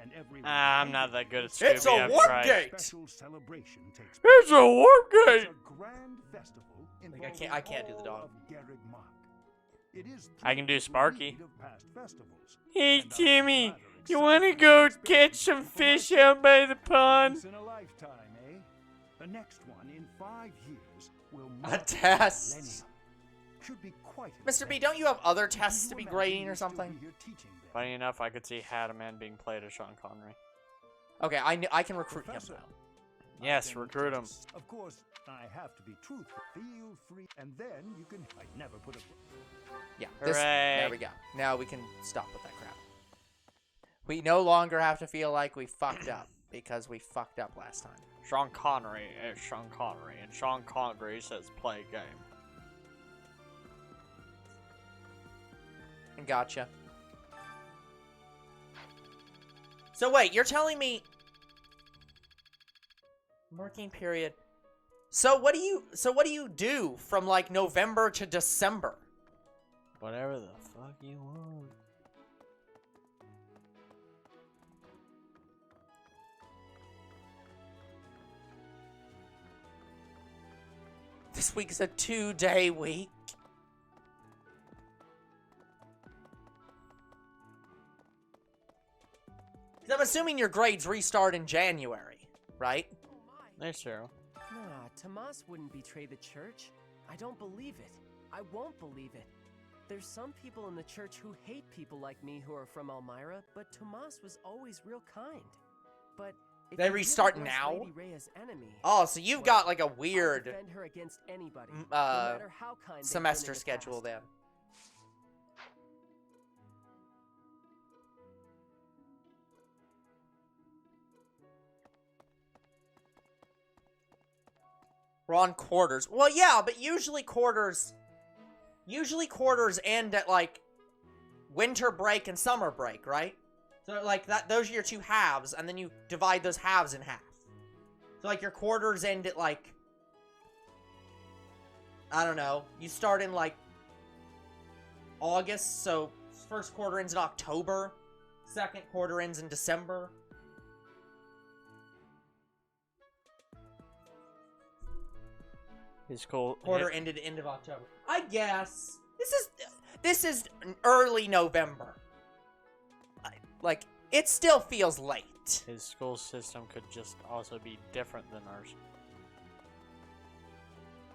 and I'm not that good at Scooby. It's a I've warp tried. gate! Special celebration takes It's a warp gate! It's a grand festival Like, I can't do the dog. It is I can do Sparky. of past festivals. Hey, Timmy, you want to go catch some fish out by the pond? Once in a lifetime, eh? The next one in 5 years will A mark test. millennium. Should be quite Mr. B, don't you have other tests to be grading or something? Funny enough, I could see Hadaman being played as Sean Connery. Okay, I can recruit him now. Yes, recruit him. Of course, I have to be truthful. Feel free, and then you can. I never put a. Yeah. Hooray. There we go. Now we can stop with that crap. We no longer have to feel like we fucked up because we fucked up last time. Sean Connery is Sean Connery, and Sean Connery says play game. Gotcha. So wait, you're telling me working period. So what do you do from like November to December? Whatever the fuck you want. This week's a 2-day week. I'm assuming your grades restart in January, right? There's Cheryl. Nah, Tomas wouldn't betray the church. I don't believe it. I won't believe it. There's some people in the church who hate people like me who are from Elmira, but Tomas was always real kind. But if They you restart didn't bless now? Lady Rhea's enemy, Oh, so you've got like a weird I'll defend her against anybody, no matter how kind they've been semester in the schedule past. then. We're on quarters. Well, yeah, but usually quarters end at like winter break and summer break, right? So like that, those are your two halves, and then you divide those halves in half. So, like, your quarters end at, like, I don't know. You start in, like, August, so first quarter ends in October. Second quarter ends in December. His school Quarter ended end of October. I guess. This is early November. Like, it still feels late. His school system could just also be different than ours.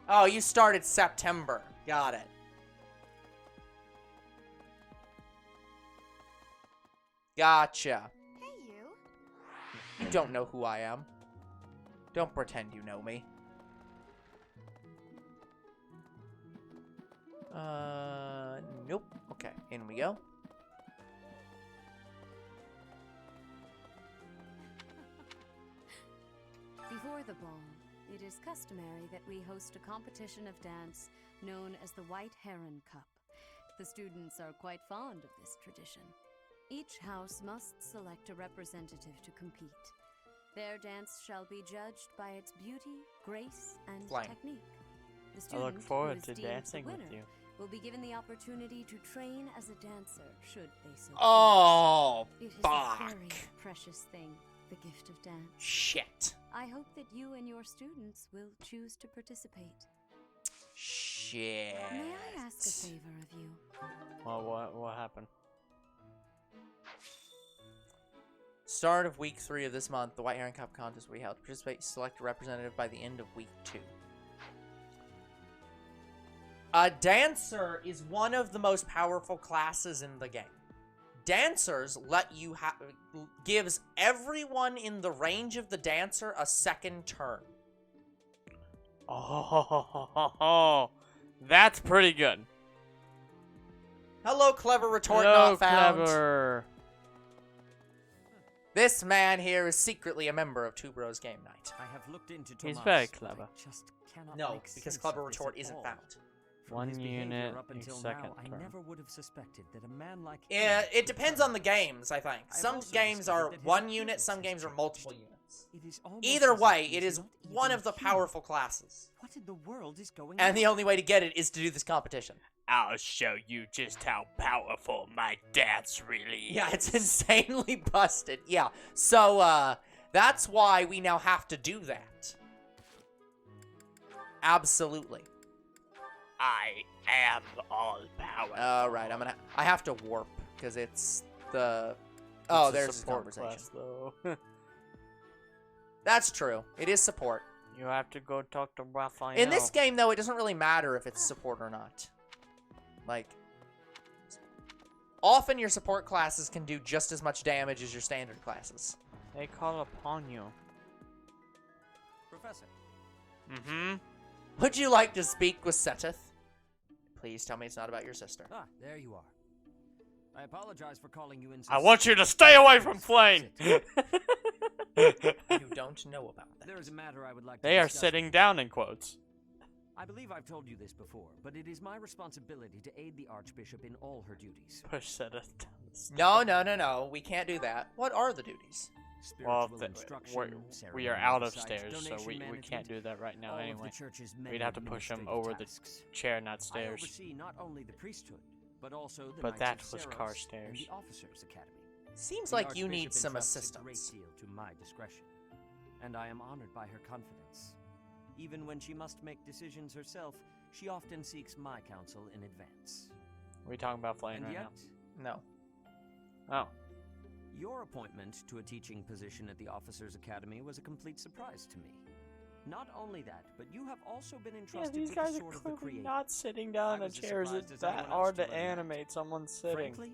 Oh, you started September. Got it. Gotcha. Hey, you. You don't know who I am. Don't pretend you know me. Nope. Okay, in we go. Before the ball, it is customary that we host a competition of dance known as the White Heron Cup. The students are quite fond of this tradition. Each house must select a representative to compete. Their dance shall be judged by its beauty, grace, and technique. The I student look forward who is to deemed the dancing with winner you. will be given the opportunity to train as a dancer, should they so choose. Oh, It is fuck. a very precious thing, the gift of dance. Shit. I hope that you and your students will choose to participate. Shit. May I ask a favor of you? What happened? Start of week 3 of this month, the White Heron Cup contest will be held. Participate, select a representative by the end of week 2. A dancer is one of the most powerful classes in the game. Dancers let you gives everyone in the range of the dancer a second turn. Oh, that's pretty good. Hello, clever retort Hello, not found. clever. This man here is secretly a member of Two Bros Game Night. I have looked into He's Tomas, very but clever. I just cannot No, make because sense clever of this retort at isn't all. found. From One his behavior unit up each until second now, I turn. never would have suspected that a man like Yeah, him it depends on the games, I think. I've Some also games discovered are that his one unit, appearance some has games are changed. multiple units. It is almost Either as if way, he's it is not one even of the human. powerful classes. What in the world is going And on? the only way to get it is to do this competition. I'll show you just how powerful my dance really is. Yeah, it's insanely busted. Yeah, so, that's why we now have to do that. Absolutely. I am all power. Alright, I have to warp, because it's the... Oh, It's a there's the support conversation. class, though. That's true. It is support. You have to go talk to Raphael. In this game, though, it doesn't really matter if it's support or not. Like, often your support classes can do just as much damage as your standard classes. They call upon you. Professor. Mm-hmm. Would you like to speak with Seteth? Please tell me it's not about your sister. Ah, there you are. I apologize for calling you in. I want you to stay away from Flame! You don't know about that. There is a matter I would like to They are discuss sitting with down in quotes. I believe I've told you this before, but it is my responsibility to aid the Archbishop in all her duties. Push Seteth down the stairs. No. We can't do that. What are the duties? Well, Spiritual instruction, we are ceremonial out of oversight, stairs, so donation we can't management, do that right now all of the anyway. church's many We'd have to push him administrative over tasks. the chair, not I stairs. oversee not only the priesthood, but also the But Knights that of was Seros car and stairs. the Officers Academy. Seems The like you need Archbishop some entrusts a assistance. great deal to my discretion, and I am honored by her confidence. Even when she must make decisions herself, she often seeks my counsel in advance. Are we talking about Flame And right yet, No. now? Oh. your appointment to a teaching position at the Officers Academy was a complete surprise to me. Not only that, but you have also been Yeah, entrusted these with guys the are sword of the clearly Creator. not sitting down in I was as chairs. surprised It's as anyone that else hard to to learn that. animate someone sitting. Frankly,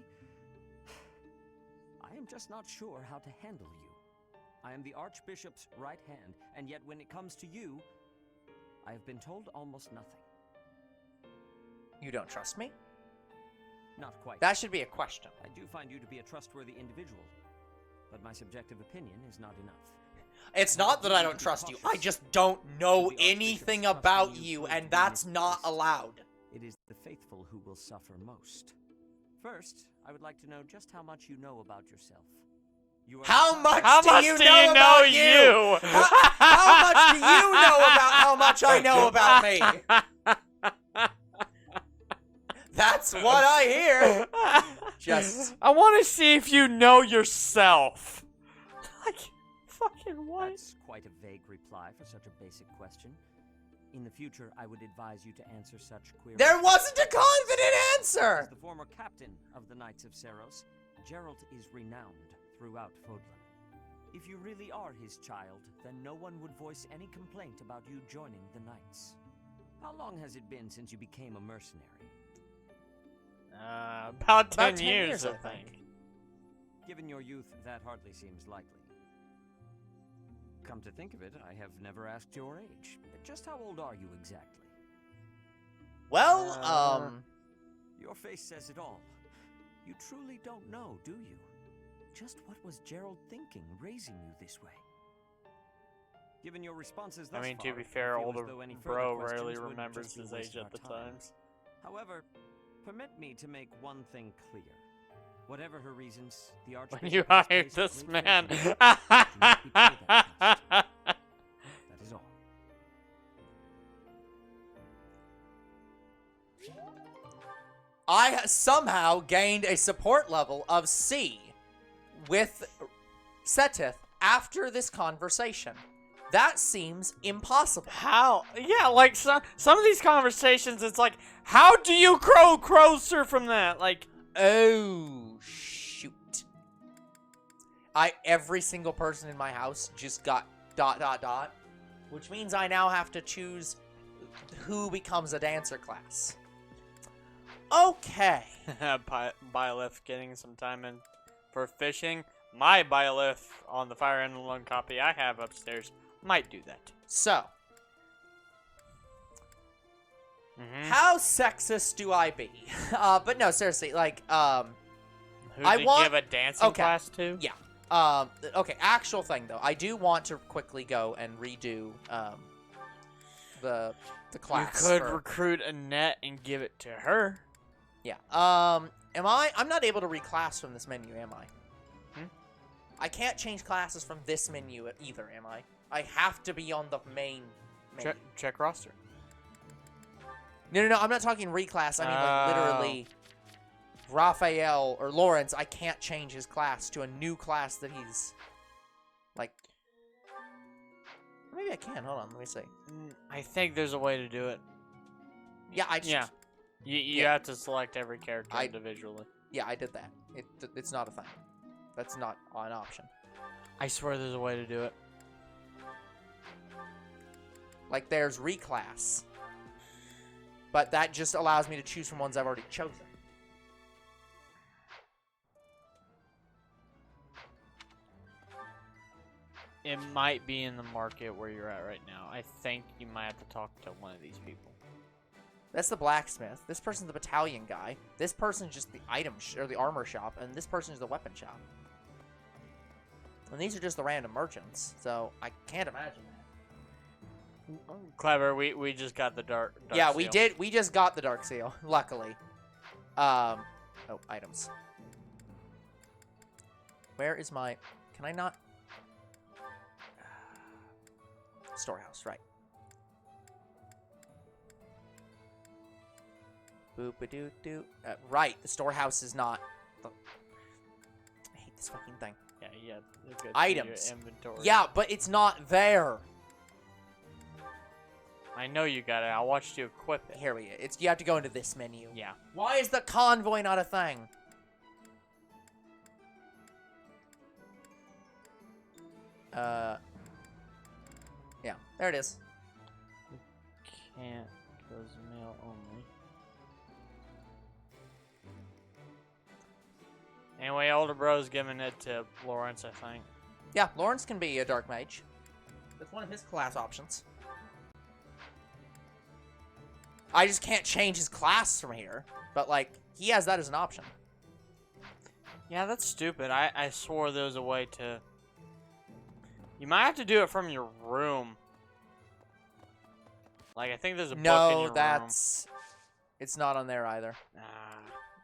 I am just not sure how to handle you. I am the Archbishop's right hand, and yet when it comes to you, I have been told almost nothing. You don't trust me? Not quite. That should be a question. I do find you to be a trustworthy individual, but my subjective opinion is not enough. It's not that I don't trust you. I just don't know anything about you, and that's not allowed. It is the faithful who will suffer most. First, I would like to know just how much you know about yourself. How much How do much you do know you about know you? you? How much do you know about how much I know about me? That's what I hear. Just. I want to see if you know yourself. Like, fucking what? That's quite a vague reply for such a basic question. In the future, I would advise you to answer such queries. There wasn't a confident answer! As the former captain of the Knights of Seros, Geralt is renowned throughout Fodlan. If you really are his child, then no one would voice any complaint about you joining the Knights. How long has it been since you became a mercenary? About 10 years, I think. Given your youth, that hardly seems likely. Come to think of it, I have never asked your age. Just how old are you exactly? Well, Your face says it all. You truly don't know, do you? Just what was Gerald thinking, raising you this way? Given your responses thus I mean, far, to be fair, I feel as older though any further bro questions rarely would remembers just be a his waste age of at the our time. times. However, permit me to make one thing clear. Whatever her reasons, the Archbishop When you has hired placed this great man. faith in you. Do not betray that trust. That is all. I somehow gained a support level of C with Setith after this conversation. That seems impossible. How? Yeah, like some of these conversations, it's like, how do you grow closer from that? Like, oh shoot! Every single person in my house just got ... which means I now have to choose who becomes a dancer class. Okay. Byleth getting some time in for fishing. My Byleth on the Fire Emblem copy I have upstairs might do that. So, how sexist do I be? But no, seriously, like, Who I to want give a dancing class to? Yeah. Okay, actual thing though, I do want to quickly go and redo the class. You could recruit Annette and give it to her. Yeah. I'm not able to reclass from this menu, am I? I can't change classes from this menu either, am I? I have to be on the main menu. Check roster. No, I'm not talking reclass. I mean, like, literally, Raphael or Lawrence, I can't change his class to a new class that he's, like... Maybe I can. Hold on, let me see. I think there's a way to do it. Yeah, I just... Yeah. You have to select every character individually. Yeah, I did that. It's not a thing. That's not an option. I swear there's a way to do it. Like, there's reclass. But that just allows me to choose from ones I've already chosen. It might be in the market where you're at right now. I think you might have to talk to one of these people. That's the blacksmith. This person's the battalion guy. This person's just the item or the armor shop, and this person's the weapon shop. And these are just the random merchants, so I can't imagine that. Clever. We just got the dark yeah, seal. we did. We just got the dark seal, luckily. Oh, items. Where is my? Can I not? Storehouse, right? Boop-a-doo-doo. Right, the storehouse is not. I hate this fucking thing. Yeah. Go Items. to your inventory. Yeah, but it's not there. I know you got it. I watched you equip it. Here we go. You have to go into this menu. Yeah. Why is the convoy not a thing? Yeah, there it is. Can't goes mail only. Anyway, older bro's giving it to Lawrence, I think. Yeah, Lawrence can be a dark mage. That's one of his class options. I just can't change his class from here. But, like, he has that as an option. Yeah, that's stupid. I swore there was a way to... You might have to do it from your room. Like, I think there's a book in your room. No, it's not on there either.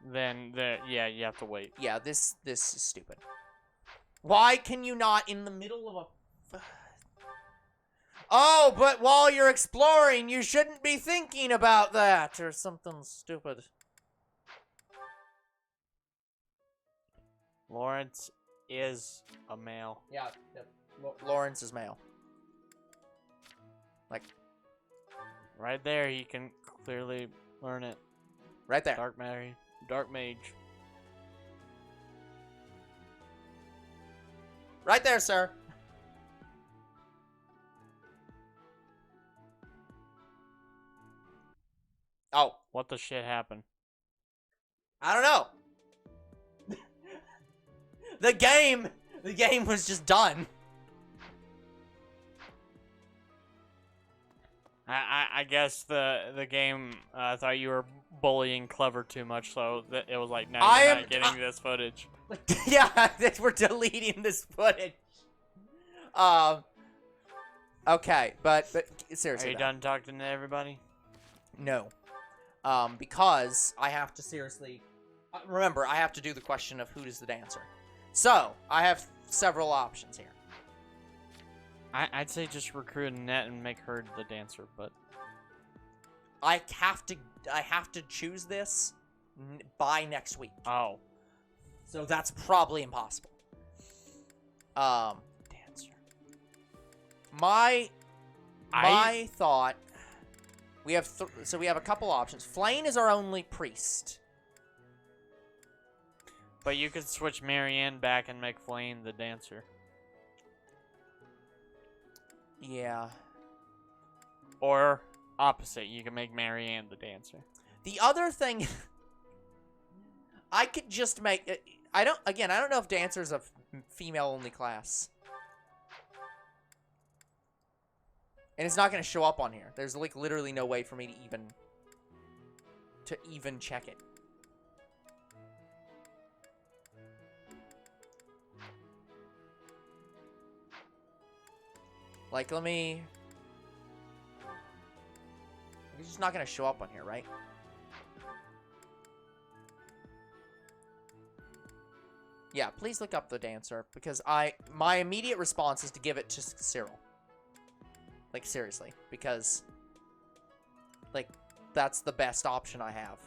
Then, yeah, you have to wait. Yeah, this is stupid. Why can you not in the middle of a... Oh, but while you're exploring, you shouldn't be thinking about that, or something stupid. Lawrence is a male. Yeah, Lawrence is male. Like, right there, he can clearly learn it. Right there. Dark mage. Right there, sir. Oh. What the shit happened? I don't know. The game was just done. I guess the game thought you were bullying Clever too much, so that it was like, no, you're not getting this footage. Yeah, we're deleting this footage. Okay, but seriously. Are you done talking to everybody? No. Because I have to seriously... remember, I have to do the question of who is the dancer. So, I have several options here. I'd say just recruit Annette and make her the dancer, but... I have to choose this by next week. Oh. So that's probably impossible. Dancer. My thought... We have so we have a couple options. Flane is our only priest. But you could switch Marianne back and make Flane the dancer. Yeah. Or opposite, you can make Marianne the dancer. The other thing, I could just make. I don't know if dancer's a female-only class. And it's not going to show up on here. There's like literally no way for me to even check it. Like, let me... It's just not going to show up on here, right? Yeah, please look up the dancer, because my immediate response is to give it to Cyril. Like, seriously. Because, like, that's the best option I have.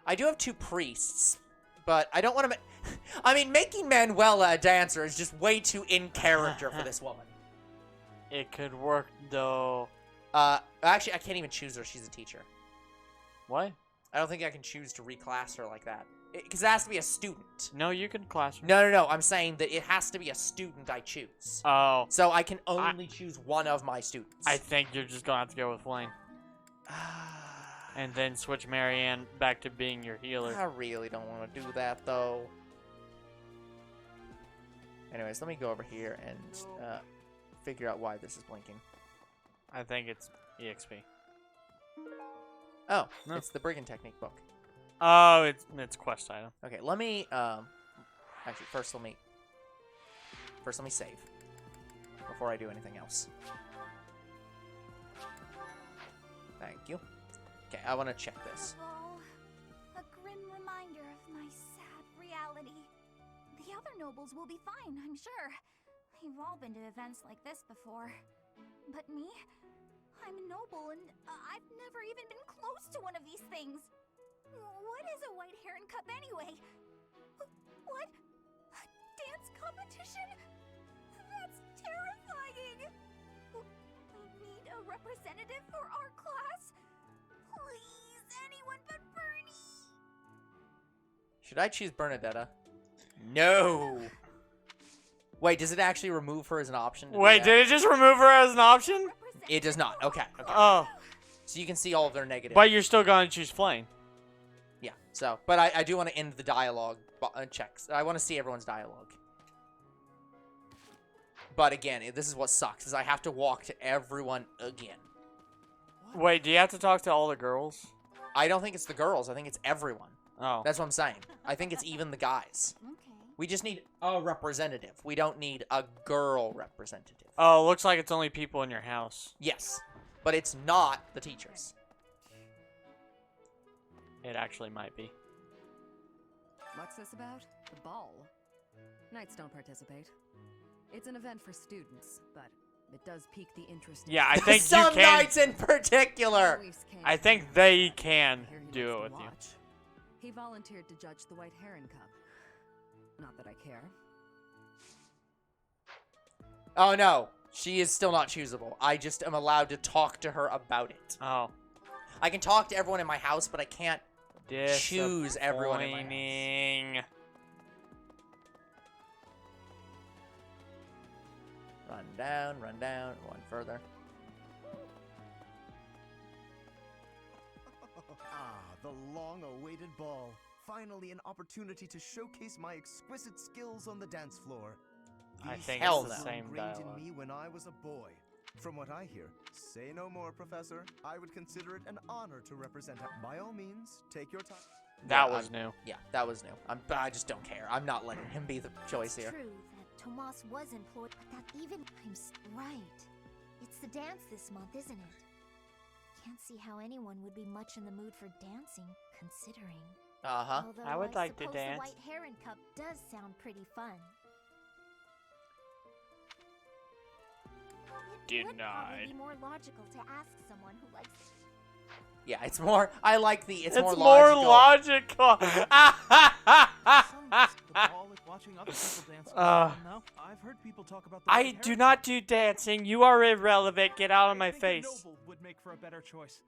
I do have 2 priests, but I don't want to... I mean, making Manuela a dancer is just way too in character for this woman. It could work, though. Actually, I can't even choose her. She's a teacher. What? I don't think I can choose to reclass her like that. Because it has to be a student. No, you can class her. No. I'm saying that it has to be a student I choose. Oh. So I can only choose one of my students. I think you're just going to have to go with Flane. And then switch Marianne back to being your healer. I really don't want to do that, though. Anyways, let me go over here and figure out why this is blinking. I think it's EXP. Oh, no. It's the Brigand Technique book. Oh, it's quest item. Okay, let me actually first let me save before I do anything else. Thank you. Okay, I want to check this. Oh, a grim reminder of my sad reality. The other nobles will be fine, I'm sure. We've all been to events like this before. But me? I'm a noble and I've never even been close to one of these things. What is a white heron cup anyway? What? A dance competition? That's terrifying! We need a representative for our class. Please, anyone but Bernie! Should I choose Bernadetta? No! Wait, does it actually remove her as an option? Wait, did it just remove her as an option? It does not. Okay. Oh. So you can see all of their negatives. But you're still going to choose Flame. Yeah, so, but I do want to end the dialogue checks. I want to see everyone's dialogue. But again, this is what sucks, is I have to walk to everyone again. Wait, do you have to talk to all the girls? I don't think it's the girls. I think it's everyone. Oh. That's what I'm saying. I think it's even the guys. Okay. We just need a representative. We don't need a girl representative. Oh, looks like it's only people in your house. Yes, but it's not the teachers. It actually might be. What's this about? The ball? Knights don't participate. It's an event for students, but it does pique the interest. Yeah, I think Some you can. knights in particular. I think they can do it with you. He volunteered to judge the White Heron Cup. Not that I care. Oh no, she is still not choosable. I just am allowed to talk to her about it. Oh. I can talk to everyone in my house, but I can't choose everyone in my house. Disappointing. Run down, one further. Ah, the long-awaited ball. Finally, an opportunity to showcase my exquisite skills on the dance floor. I These think skills it's the were same ingrained dialogue. in me when I was a boy. From what I hear, say no more, Professor. I would consider it an honor to represent. By all means, take your time. That was new. Yeah, that was new. I just don't care. I'm not letting him be the choice It's here. true that Tomas was employed, but that even right. It's the dance this month, isn't it? Can't see how anyone would be much in the mood for dancing, considering. Uh-huh. Although I would like to suppose dance. The White Heron Cup does sound pretty fun. It would probably be more logical to ask someone who likes. Yeah, it's more. I like the. It's more logical. The ball is watching other people dance. No, I've heard people talk about the I White do Heron not do dancing. You are irrelevant. Get out of my I think face. A noble would make for a better choice.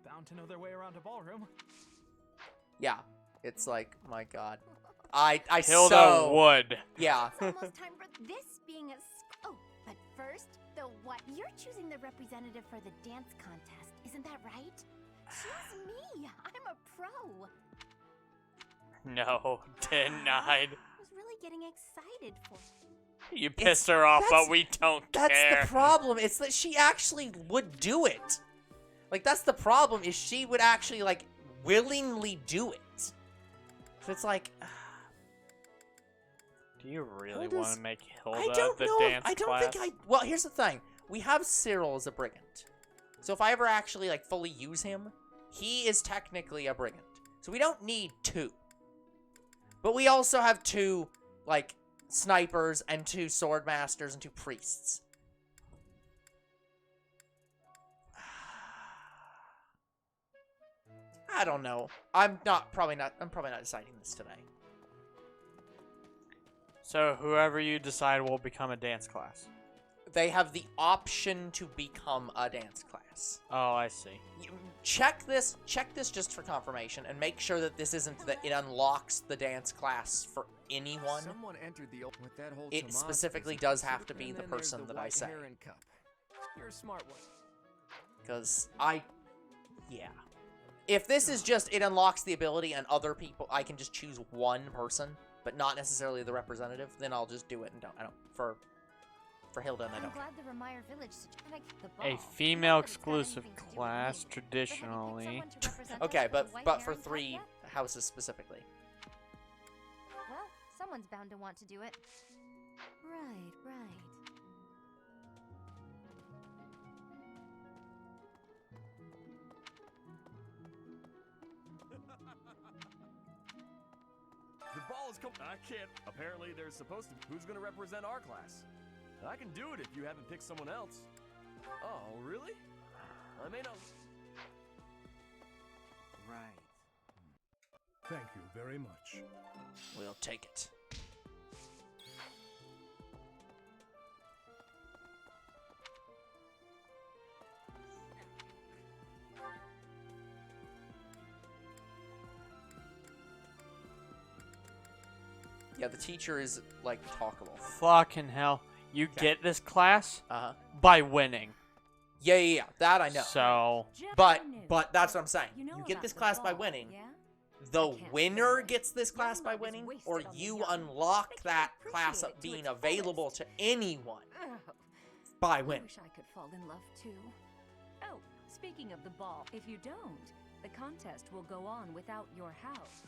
Bound to know their way around a ballroom. Yeah, it's like, my God. I Hilda so would. Yeah. It's almost time for this being a. Oh, but first, the what? You're choosing the representative for the dance contest, isn't that right? Choose me. I'm a pro. No, denied. I was really getting excited for. You pissed her off, but we don't That's care. the problem. It's that she actually would do it. Like, that's the problem, is she would actually, like, willingly do it. So it's like... Do you really How want does- to make Hilda I don't the know. dance I don't class? think I... Well, here's the thing. We have Cyril as a brigand. So if I ever actually, like, fully use him, he is technically a brigand. So we don't need two. But we also have two, like, snipers and two sword masters and two priests. I don't know. I'm probably not deciding this today. So whoever you decide will become a dance class. They have the option to become a dance class. Oh, I see. Check this just for confirmation, and make sure that this isn't that it unlocks the dance class for anyone. Someone entered the with that whole It Tomas specifically business. does have to be And the then there's person the that I White say. Heron Cup. You're a smart one. Because yeah. If this is just, it unlocks the ability and other people, I can just choose one person, but not necessarily the representative, then I'll just do it and I don't, for Hilda and I I'm don't. glad the Remire Village the A ball. female exclusive class, traditionally. Okay, for the White but for Heron Cup 3 yet? houses specifically. Well, someone's bound to want to do it. Right. The ball is coming. I can't. Apparently, there's supposed to. Who's going to represent our class? I can do it if you haven't picked someone else. Oh, really? I may not. Right. Thank you very much. We'll take it. Yeah, the teacher is, like, talkable. Fucking hell. You get this class Uh-huh. by winning. Yeah. That I know. So... But that's what I'm saying. You get this class by winning. The winner gets this class by winning, or you unlock that class up being available to anyone by I winning. wish I could fall in love too. Oh, speaking of the ball, if you don't, the contest will go on without your house.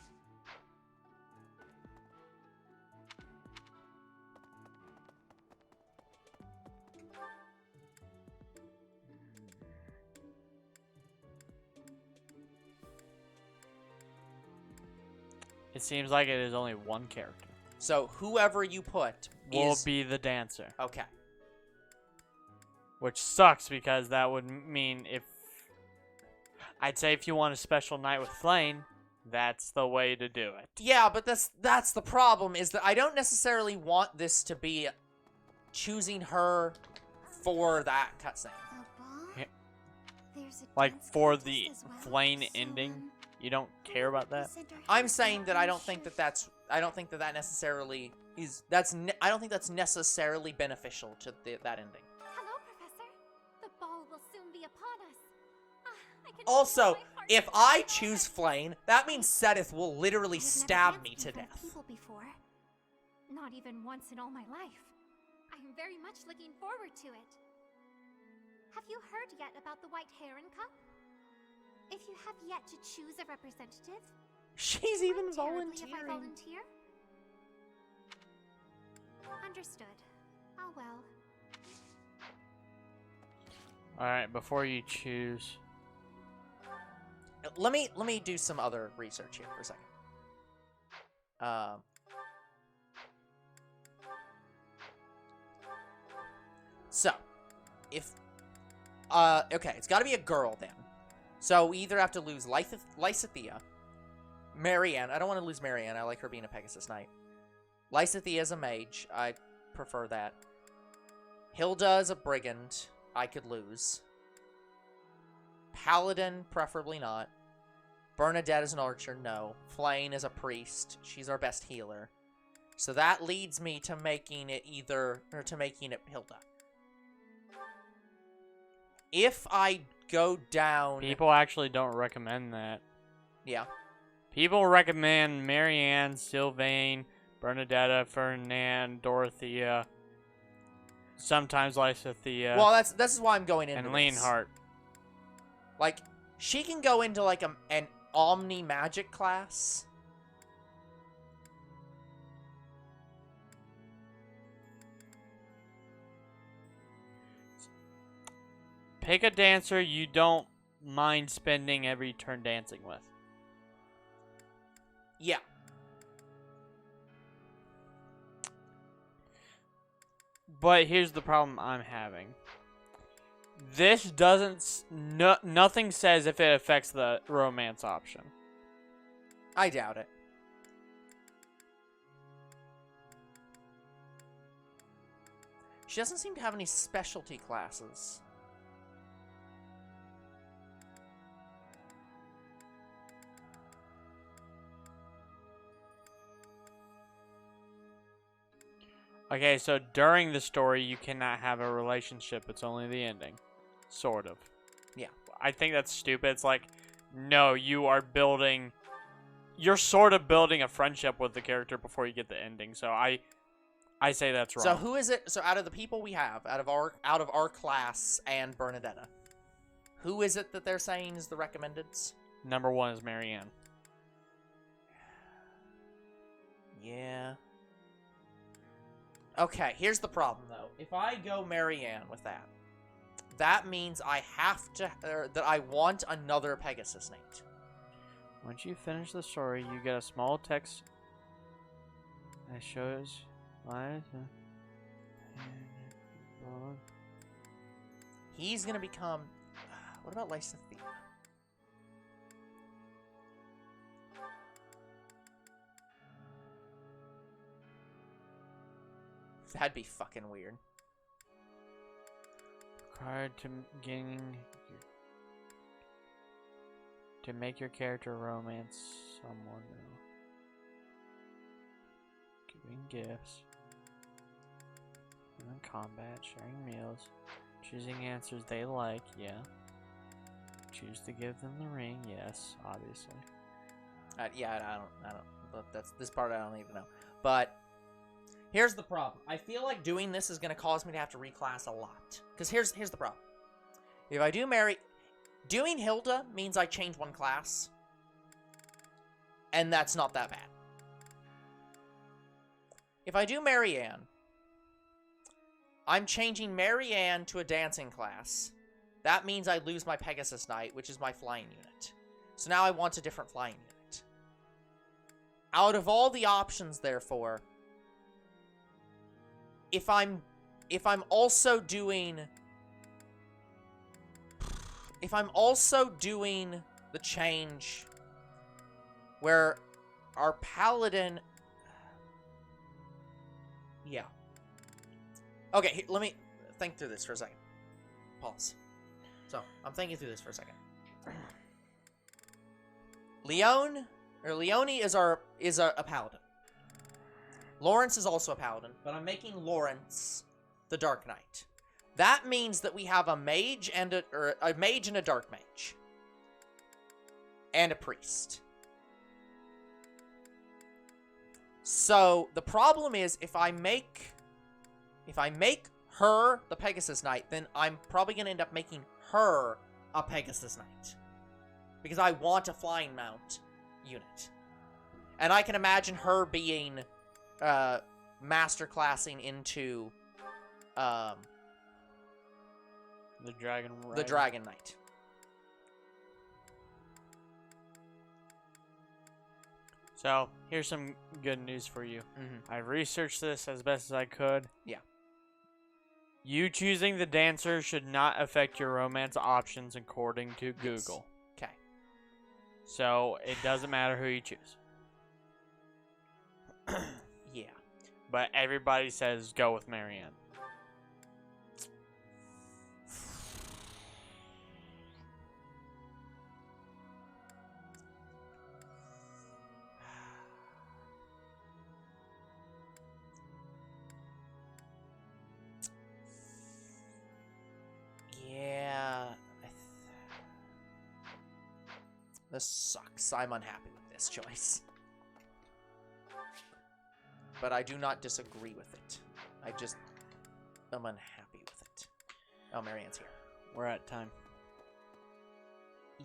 It seems like it is only one character. So whoever you put will is... be the dancer. Okay. Which sucks because that would mean if... I'd say if you want a special night with Flame, that's the way to do it. Yeah, but that's the problem, is that I don't necessarily want this to be choosing her for that cutscene. Like, for the Flame ending, you don't care about that? I'm saying that I don't think that that necessarily is... I don't think that's necessarily beneficial to that ending. Hello, Professor. The ball will soon be upon us. I can Also, if I choose Flame, that means Sedith will literally stab me to death. People before. Not even once in all my life. I am very much looking forward to it. Have you heard yet about the White Heron Cup? If you have yet to choose a representative, she's even If I volunteering. volunteer? Understood. Oh well. Alright, before you choose... Let me do some other research here for a second. So, if... okay, it's gotta be a girl then. So we either have to lose Lysithea, Marianne. I don't want to lose Marianne. I like her being a Pegasus Knight. Lysithea is a mage. I prefer that. Hilda is a brigand. I could lose. Paladin, preferably not. Bernadette is an archer. No. Flame is a priest. She's our best healer. So that leads me to making it Hilda. If I go down... People actually don't recommend that. Yeah. People recommend Marianne, Sylvain, Bernadetta, Ferdinand, Dorothea, sometimes Lysithea. Well, this is why I'm going into and this. Leonhardt. Like, she can go into, like, an Omni Magic class. Pick a dancer you don't mind spending every turn dancing with. Yeah. But here's the problem I'm having. This doesn't... nothing says if it affects the romance option. I doubt it. She doesn't seem to have any specialty classes. Okay, so during the story, you cannot have a relationship. It's only the ending. Sort of. Yeah. I think that's stupid. It's like, no, you are building... You're sort of building a friendship with the character before you get the ending. So I say that's wrong. So who is it? So out of the people we have, out of our class and Bernadetta, who is it that they're saying is the recommendeds? Number 1 is Marianne. Yeah. Okay, here's the problem, though. If I go Marianne with that, that means I have to... that I want another Pegasus Knight. Once you finish the story, you get a small text that shows... He's gonna become... What about Lysithea? That'd be fucking weird. Required to make your character romance someone new. Giving gifts. In combat, sharing meals. Choosing answers they like, yeah. Choose to give them the ring, yes, obviously. Yeah, I don't. This part I don't even know. But here's the problem. I feel like doing this is going to cause me to have to reclass a lot. Because here's the problem. If I do doing Hilda means I change one class. And that's not that bad. If I do Marianne, I'm changing Marianne to a dancing class. That means I lose my Pegasus Knight, which is my flying unit. So now I want a different flying unit. Out of all the options, therefore, if I'm also doing the change where our paladin, yeah. Okay, let me think through this for a second. Pause. So, I'm thinking through this for a second. Leone is a paladin. Lawrence is also a paladin, but I'm making Lawrence the Dark Knight. That means that we have a mage and a dark mage. And a priest. So, the problem is if I make her the Pegasus Knight, then I'm probably going to end up making her a Pegasus Knight. Because I want a flying mount unit. And I can imagine her being masterclassing into the Dragon Knight. So, here's some good news for you. Mm-hmm. I researched this as best as I could. Yeah. You choosing the dancer should not affect your romance options according to Google. Okay. So, it doesn't matter who you choose. Yeah. But everybody says go with Marianne. Yeah. This sucks. I'm unhappy with this choice. But I do not disagree with it. I just am unhappy with it. Oh, Marianne's here. We're at time.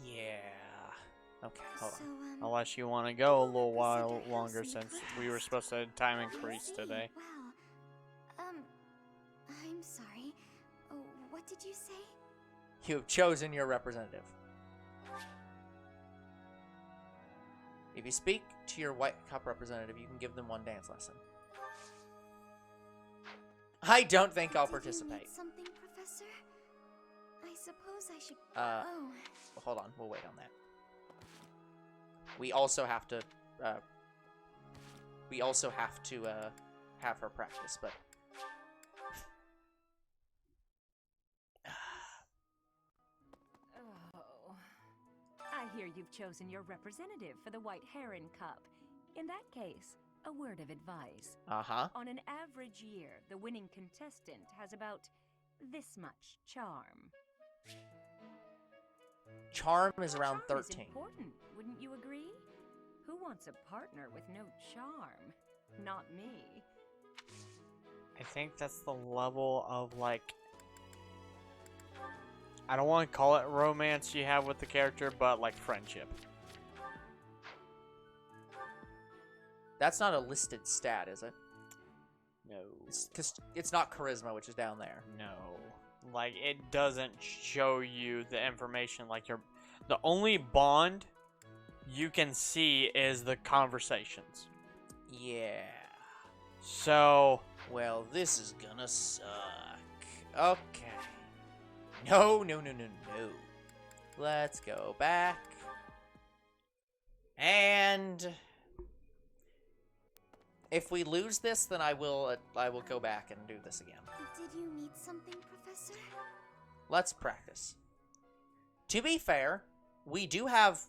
Yeah. Okay, hold on. Unless you want to go a little while longer since we were supposed to have a time increase today. Wow. I'm sorry. Oh, what did you say? You have chosen your representative. If you speak to your White Cup representative, you can give them one dance lesson. I don't think I'll participate. Did you need something, Professor? I suppose I should. Well, hold on. We'll wait on that. We also have to. Have her practice, but. Oh. I hear you've chosen your representative for the White Heron Cup. In that case, a word of advice. Uh-huh. On an average year, the winning contestant has about this much charm. Charm is around Charm 13. Is important, wouldn't you agree? Who wants a partner with no charm? Not me. I think that's the level of, like, I don't want to call it romance you have with the character, but, like, friendship. That's not a listed stat, is it? No. Because it's not charisma, which is down there. No. Like, it doesn't show you the information. Like, the only bond you can see is the conversations. Yeah. So. Well, this is gonna suck. Okay. No. Let's go back. And if we lose this, then I will go back and do this again. Did you need something, Professor? Let's practice. To be fair, we do have,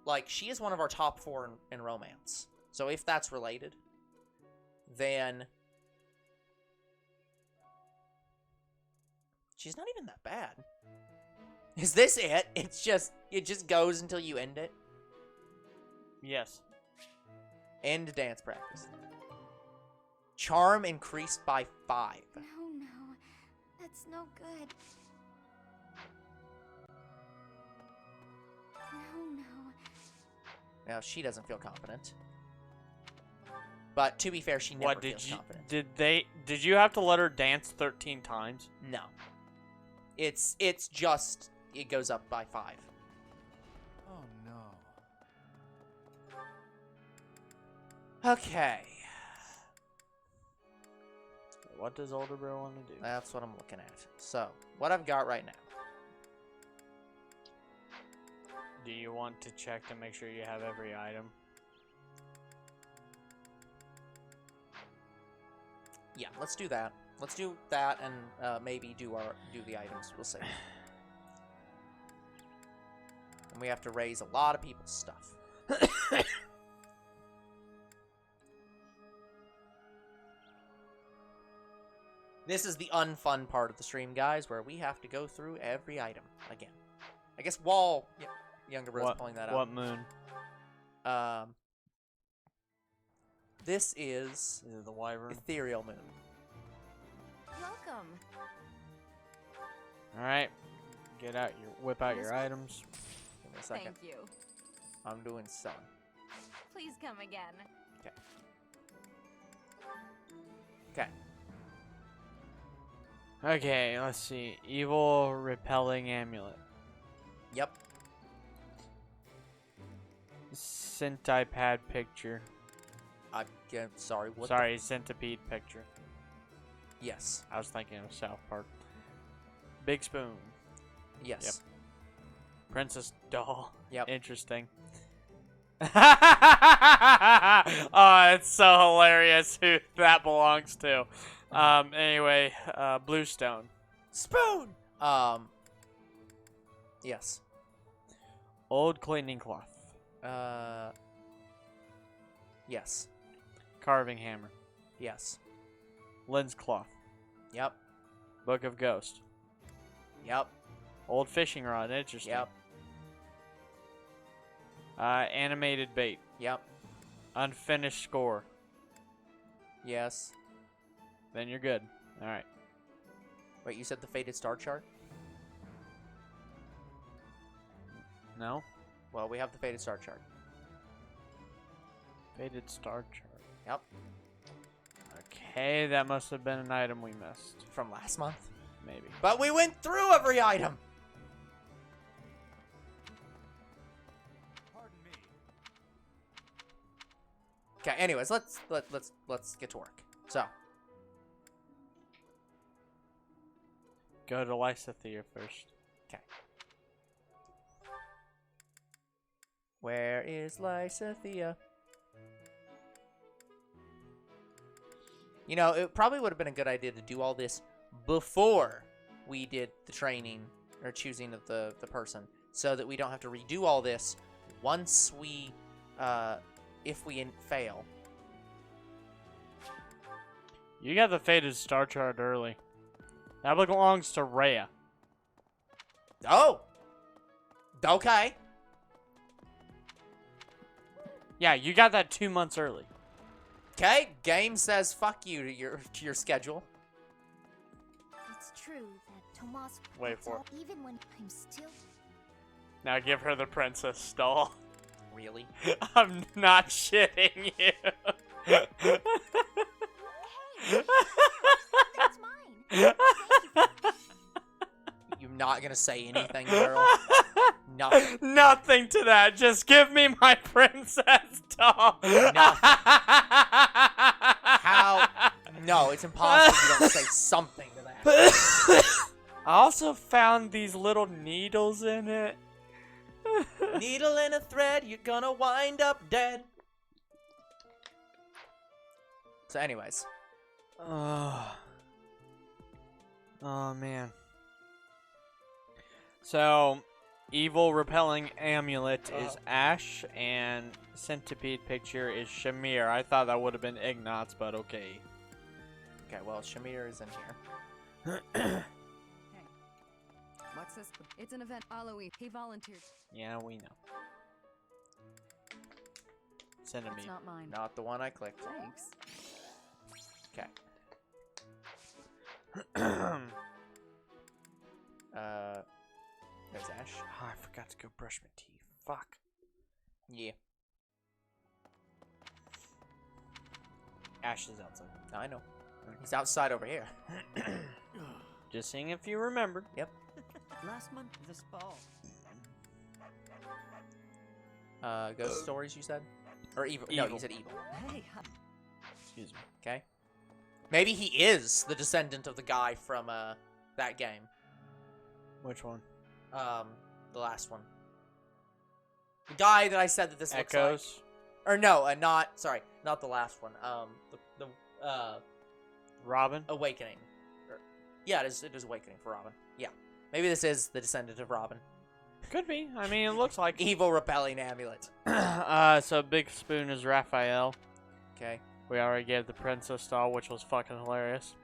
like, she is one of our top 4 in romance. So if that's related, then she's not even that bad. Is this it? It just goes until you end it? Yes. End dance practice. Charm increased by 5. No. That's no good. No. Now, she doesn't feel confident. But to be fair, she never feels confident. Did you have to let her dance 13 times? No. It's just, it goes up by 5. Oh no. Okay. what does older bro want to do? That's what I'm looking at. So, what I've got right now. Do you want to check to make sure you have every item? Yeah, let's do that. Let's do that and maybe do the items. We'll see. And we have to raise a lot of people's stuff. This is the unfun part of the stream, guys, where we have to go through every item again. I guess Wall, younger bro's pulling that out. What moon? This is the Wyvern? Ethereal Moon. Welcome. All right, whip out your items. Give me a second. Thank you. I'm doing selling. Please come again. Okay. Okay. Okay, let's see. Evil repelling amulet. Yep. Centipede picture. I'm sorry. What? Sorry, centipede picture. Yes. I was thinking of South Park. Big spoon. Yes. Yep. Princess doll. Yep. Interesting. Oh, it's so hilarious who that belongs to. Anyway, Bluestone. Spoon! Yes. Old cleaning cloth. Yes. Carving hammer. Yes. Lens cloth. Yep. Book of Ghost. Yep. Old fishing rod. Interesting. Yep. Animated bait. Yep. Unfinished score. Yes. Then you're good. All right. Wait, you said the faded star chart? No. Well, we have the faded star chart. Faded star chart. Yep. Okay, that must have been an item we missed. From last month? Maybe. But we went through every item! Pardon me. Okay, anyways, let's get to work. So. Go to Lysithea first. Okay. Where is Lysithea? You know, it probably would have been a good idea to do all this before we did the training or choosing of the person, so that we don't have to redo all this once we, if we fail. You got the faded star chart early. That belongs to Rhea. Oh! Okay. Yeah, you got that 2 months early. Okay, game says fuck you to your schedule. It's true that Tomas Wait for it. Even when I'm still... Now give her the princess doll. Really? I'm not shitting you. Hey, that's mine. You're not gonna say anything, girl? Nothing. Nothing to that. Just give me my princess doll. How? No, it's impossible you don't say something to that. I also found these little needles in it. Needle in a thread, you're gonna wind up dead. So anyways. Oh man. So, evil repelling amulet is Ash, and centipede picture is Shamir. I thought that would have been Ignatz, but okay. Okay, well, Shamir is in here. Hey, what's this? It's an event. Aloe, he volunteered. Yeah, we know. Send it me. It's not mine. Not the one I clicked. Thanks. Okay. There's Ash. Oh, I forgot to go brush my teeth. Fuck. Yeah. Ash is outside. I know. He's outside over here. Just seeing if you remembered. Yep. Last month, this fall. Ghost stories, you said? Or evil? No, you said evil. Hey, excuse me. Okay. Maybe he is the descendant of the guy from that game. Which one? The last one. The guy that I said that this looks like. Echoes? Or no, not the last one. The Robin? Awakening. Yeah, it is Awakening for Robin. Yeah. Maybe this is the descendant of Robin. Could be. I mean, it looks like Evil repelling amulet. So Big Spoon is Raphael. Okay. We already gave the Princess doll, which was fucking hilarious.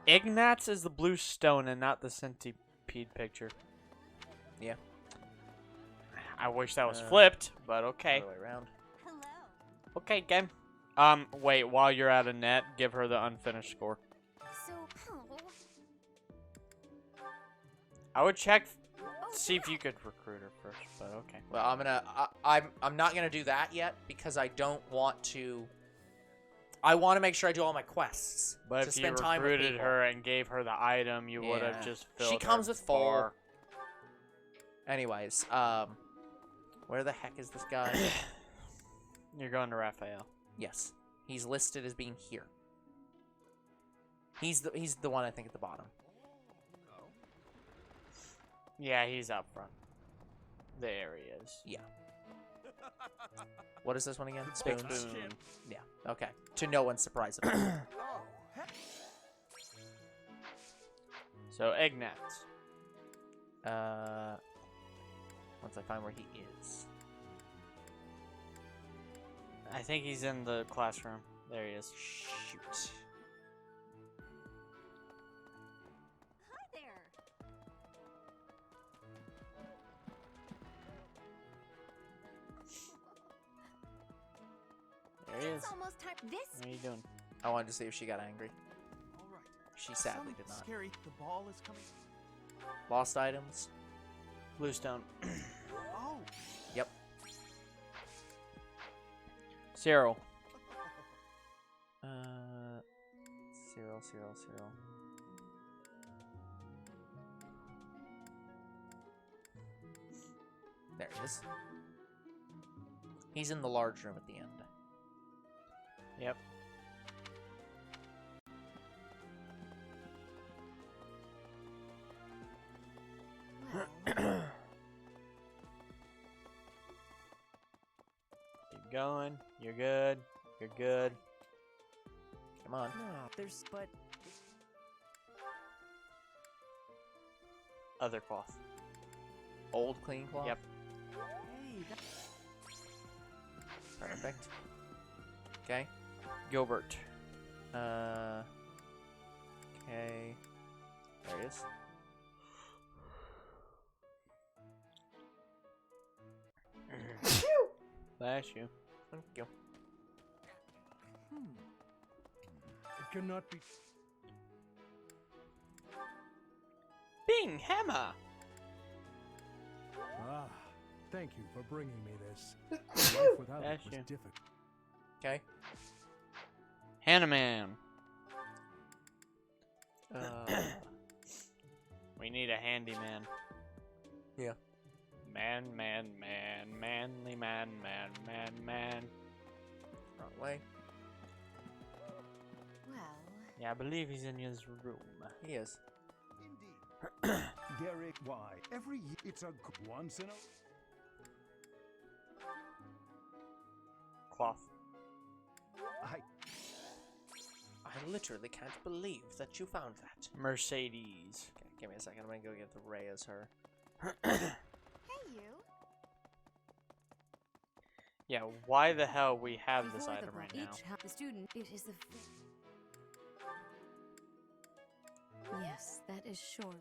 Ignatz is the blue stone and not the centipede picture. Yeah. I wish that was flipped, but okay. Other way around. Okay, game. Wait, while you're at a net, give her the unfinished score. So, I would check, see if you could recruit her first, but okay. Well, I'm not gonna do that yet because I don't want to. I want to make sure I do all my quests. But to if you spend time with recruited people. her and gave her the item, you would have just filled She comes her with full. bar. Anyways, where the heck is this guy? You're going to Raphael. Yes, he's listed as being here. He's the one I think at the bottom. Yeah, he's up front. There he is. Yeah. What is this one again? Big Spoons? Spoon. Yeah. Okay. To no one's surprise. About it. So Ignatz. Once I find where he is. I think he's in the classroom. There he is. Shoot. Hi there. There he is. It's almost time. This. What are you doing? I wanted to see if she got angry. All right. She sadly did not. Scary. The ball is coming. Lost items. Blue stone. Oh. Yep. Cyril. Cyril. There he is. He's in the large room at the end. Yep. Keep going. You're good. You're good. Come on. No, there's but Other cloth. Old clean cloth? Yep. hey, Perfect. Okay. Gilbert. Okay. There he is. Bless you. Thank you. It cannot be. Bing Hammer. Ah, thank you for bringing me this. Life without it Bless was you. difficult. Okay. Hannah Man. We need a handyman. Yeah. Man. Manly man. Wrong way. Well. Yeah, I believe he's in his room. He is. Derek, why? Every year it's a once in a... Cloth. I literally can't believe that you found that. Mercedes. Okay, give me a second. I'm gonna go get the Ray as her. Hey, you. Yeah, why the hell we have this Before item right now? The student, it is the. Yes, that is sure.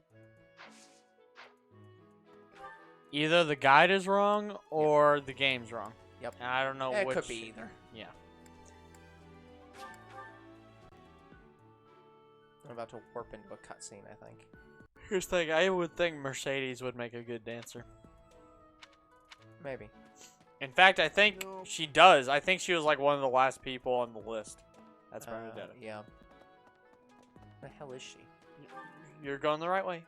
Either the guide is wrong or the game's wrong. Yep. And I don't know It which. could be either. Yeah. I'm about to warp into a cutscene, I think. Here's the thing, I would think Mercedes would make a good dancer. Maybe. In fact, I think she does. I think she was like one of the last people on the list. That's why we did it. Yeah. Where the hell is she? You're going the right way.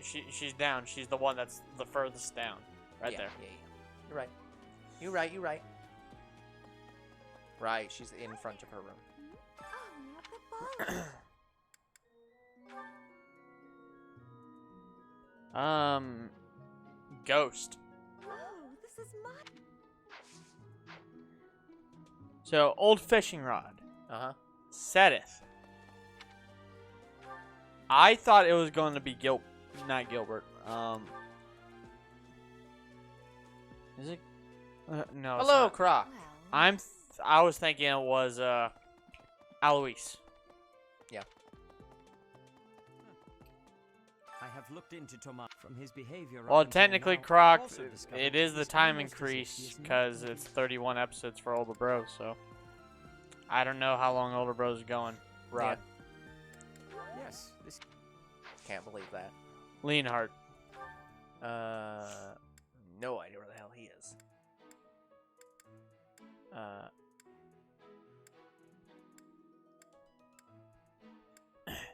She's down. She's the one that's the furthest down. Right Yeah, there. Yeah. You're right. You're right. Right, she's in front of her room. Oh, not the Ghost. Oh, this is my. So, old fishing rod. Setteth. I thought it was going to be not Gilbert. Is it? No. it's Hello, not. Croc. I was thinking it was Alois. Yeah. I have looked into Tomas from his behavior. Well, up until technically, now, I've Croc, also discovered it is the he's time almost as if increase he is not because it's 31 episodes for Older Bros. So I don't know how long Older Bros is going. Rod. Yes, this. Can't believe that. Leonhard. No idea where the hell he is.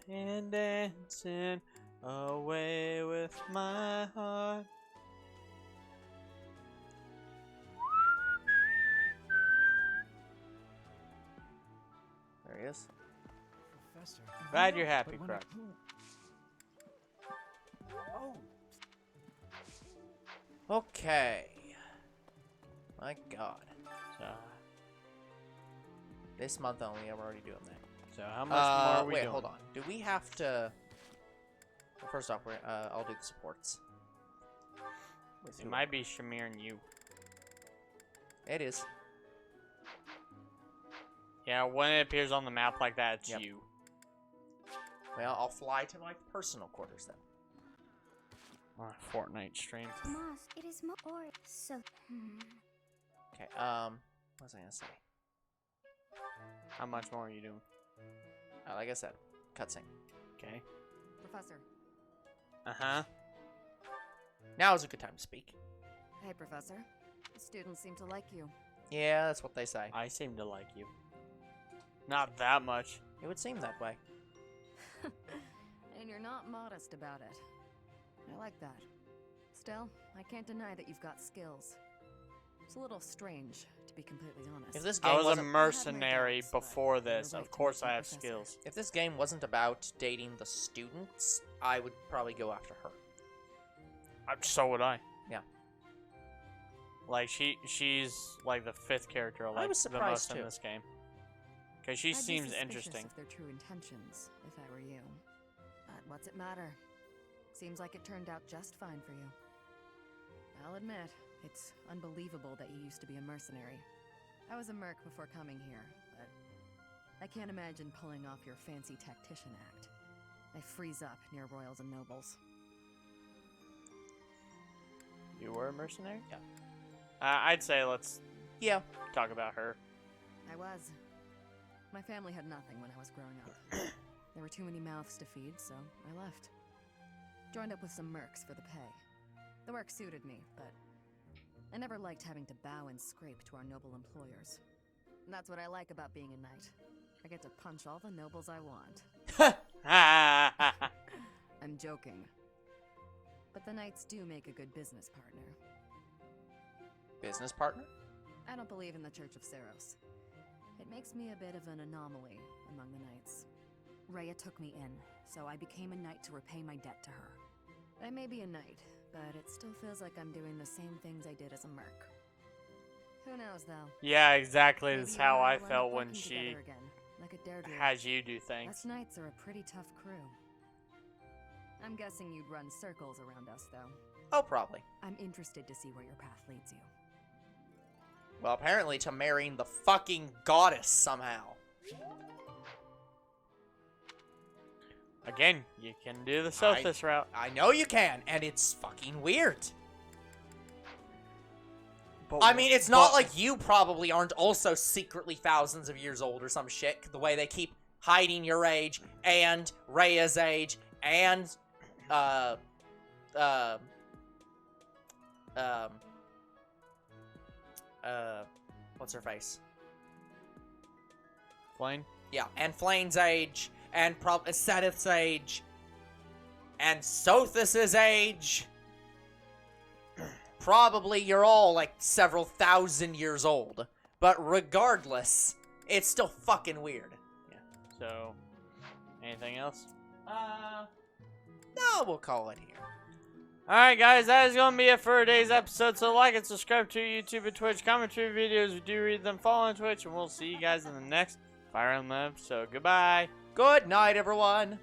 And dancing away with my heart. There he is. Professor. Glad you're happy, But when Croc. Oh. Okay. My God. So, this month only, I'm already doing that. so how much more are we wait, doing? hold on. Do we have to? Well, first off, I'll do the supports. It might be Shamir and you. It is. Yeah, when it appears on the map like that, it's Yep. you. Well, I'll fly to my personal quarters then. On a Fortnite stream. Tomas, it is more or so. Okay. What was I gonna say? How much more are you doing? Like I said, cutscene. Okay. Professor. Uh-huh. Now is a good time to speak. Hey, Professor. The students seem to like you. Yeah, that's what they say. I seem to like you. Not that much. It would seem that way. And you're not modest about it. I like that. Still, I can't deny that you've got skills. It's a little strange, to be completely honest. If this game I was a wasn't- mercenary before this. Of course I have Professor. skills. If this game wasn't about dating the students, I would probably go after her. So would I. Yeah. Like, she's like the 5th character I like was the surprised, most in too. this game. Because she I'd be seems suspicious interesting. Of their true intentions, if I were you. But what's it matter? Seems like it turned out just fine for you. I'll admit, it's unbelievable that you used to be a mercenary. I was a merc before coming here, but I can't imagine pulling off your fancy tactician act. I freeze up near royals and nobles. You were a mercenary? Yeah. I'd say let's talk about her. I was. My family had nothing when I was growing up. There were too many mouths to feed, so I left. Joined up with some mercs for the pay. The work suited me, but I never liked having to bow and scrape to our noble employers. And that's what I like about being a knight. I get to punch all the nobles I want. I'm joking. But the knights do make a good business partner. Business partner? I don't believe in the Church of Seros. It makes me a bit of an anomaly among the knights. Rhea took me in, so I became a knight to repay my debt to her. I may be a knight, but it still feels like I'm doing the same things I did as a merc. Who knows, though? Yeah, exactly. Maybe That's you how and I will end felt up when working she together again, like a daredevil. has you do things. Us knights are a pretty tough crew. I'm guessing you'd run circles around us, though. Oh, probably. I'm interested to see where your path leads you. Well, apparently to marrying the fucking goddess somehow. Again, you can do the Sophist route. I know you can, and it's fucking weird. But, I mean, it's not like you probably aren't also secretly thousands of years old or some shit, the way they keep hiding your age, and Rhea's age, and, what's her face? Flame? Yeah, and Flame's age, and Setith's age, and Sothis' age. Probably you're all like several thousand years old. But regardless, it's still fucking weird. Yeah. So, Anything else? No, we'll call it here. Alright, guys, that is going to be it for today's episode. So, like and subscribe to YouTube and Twitch. Comment to videos. We do read them. Follow on Twitch. And we'll see you guys in the next Fire Emblem episode. Goodbye. Good night, everyone.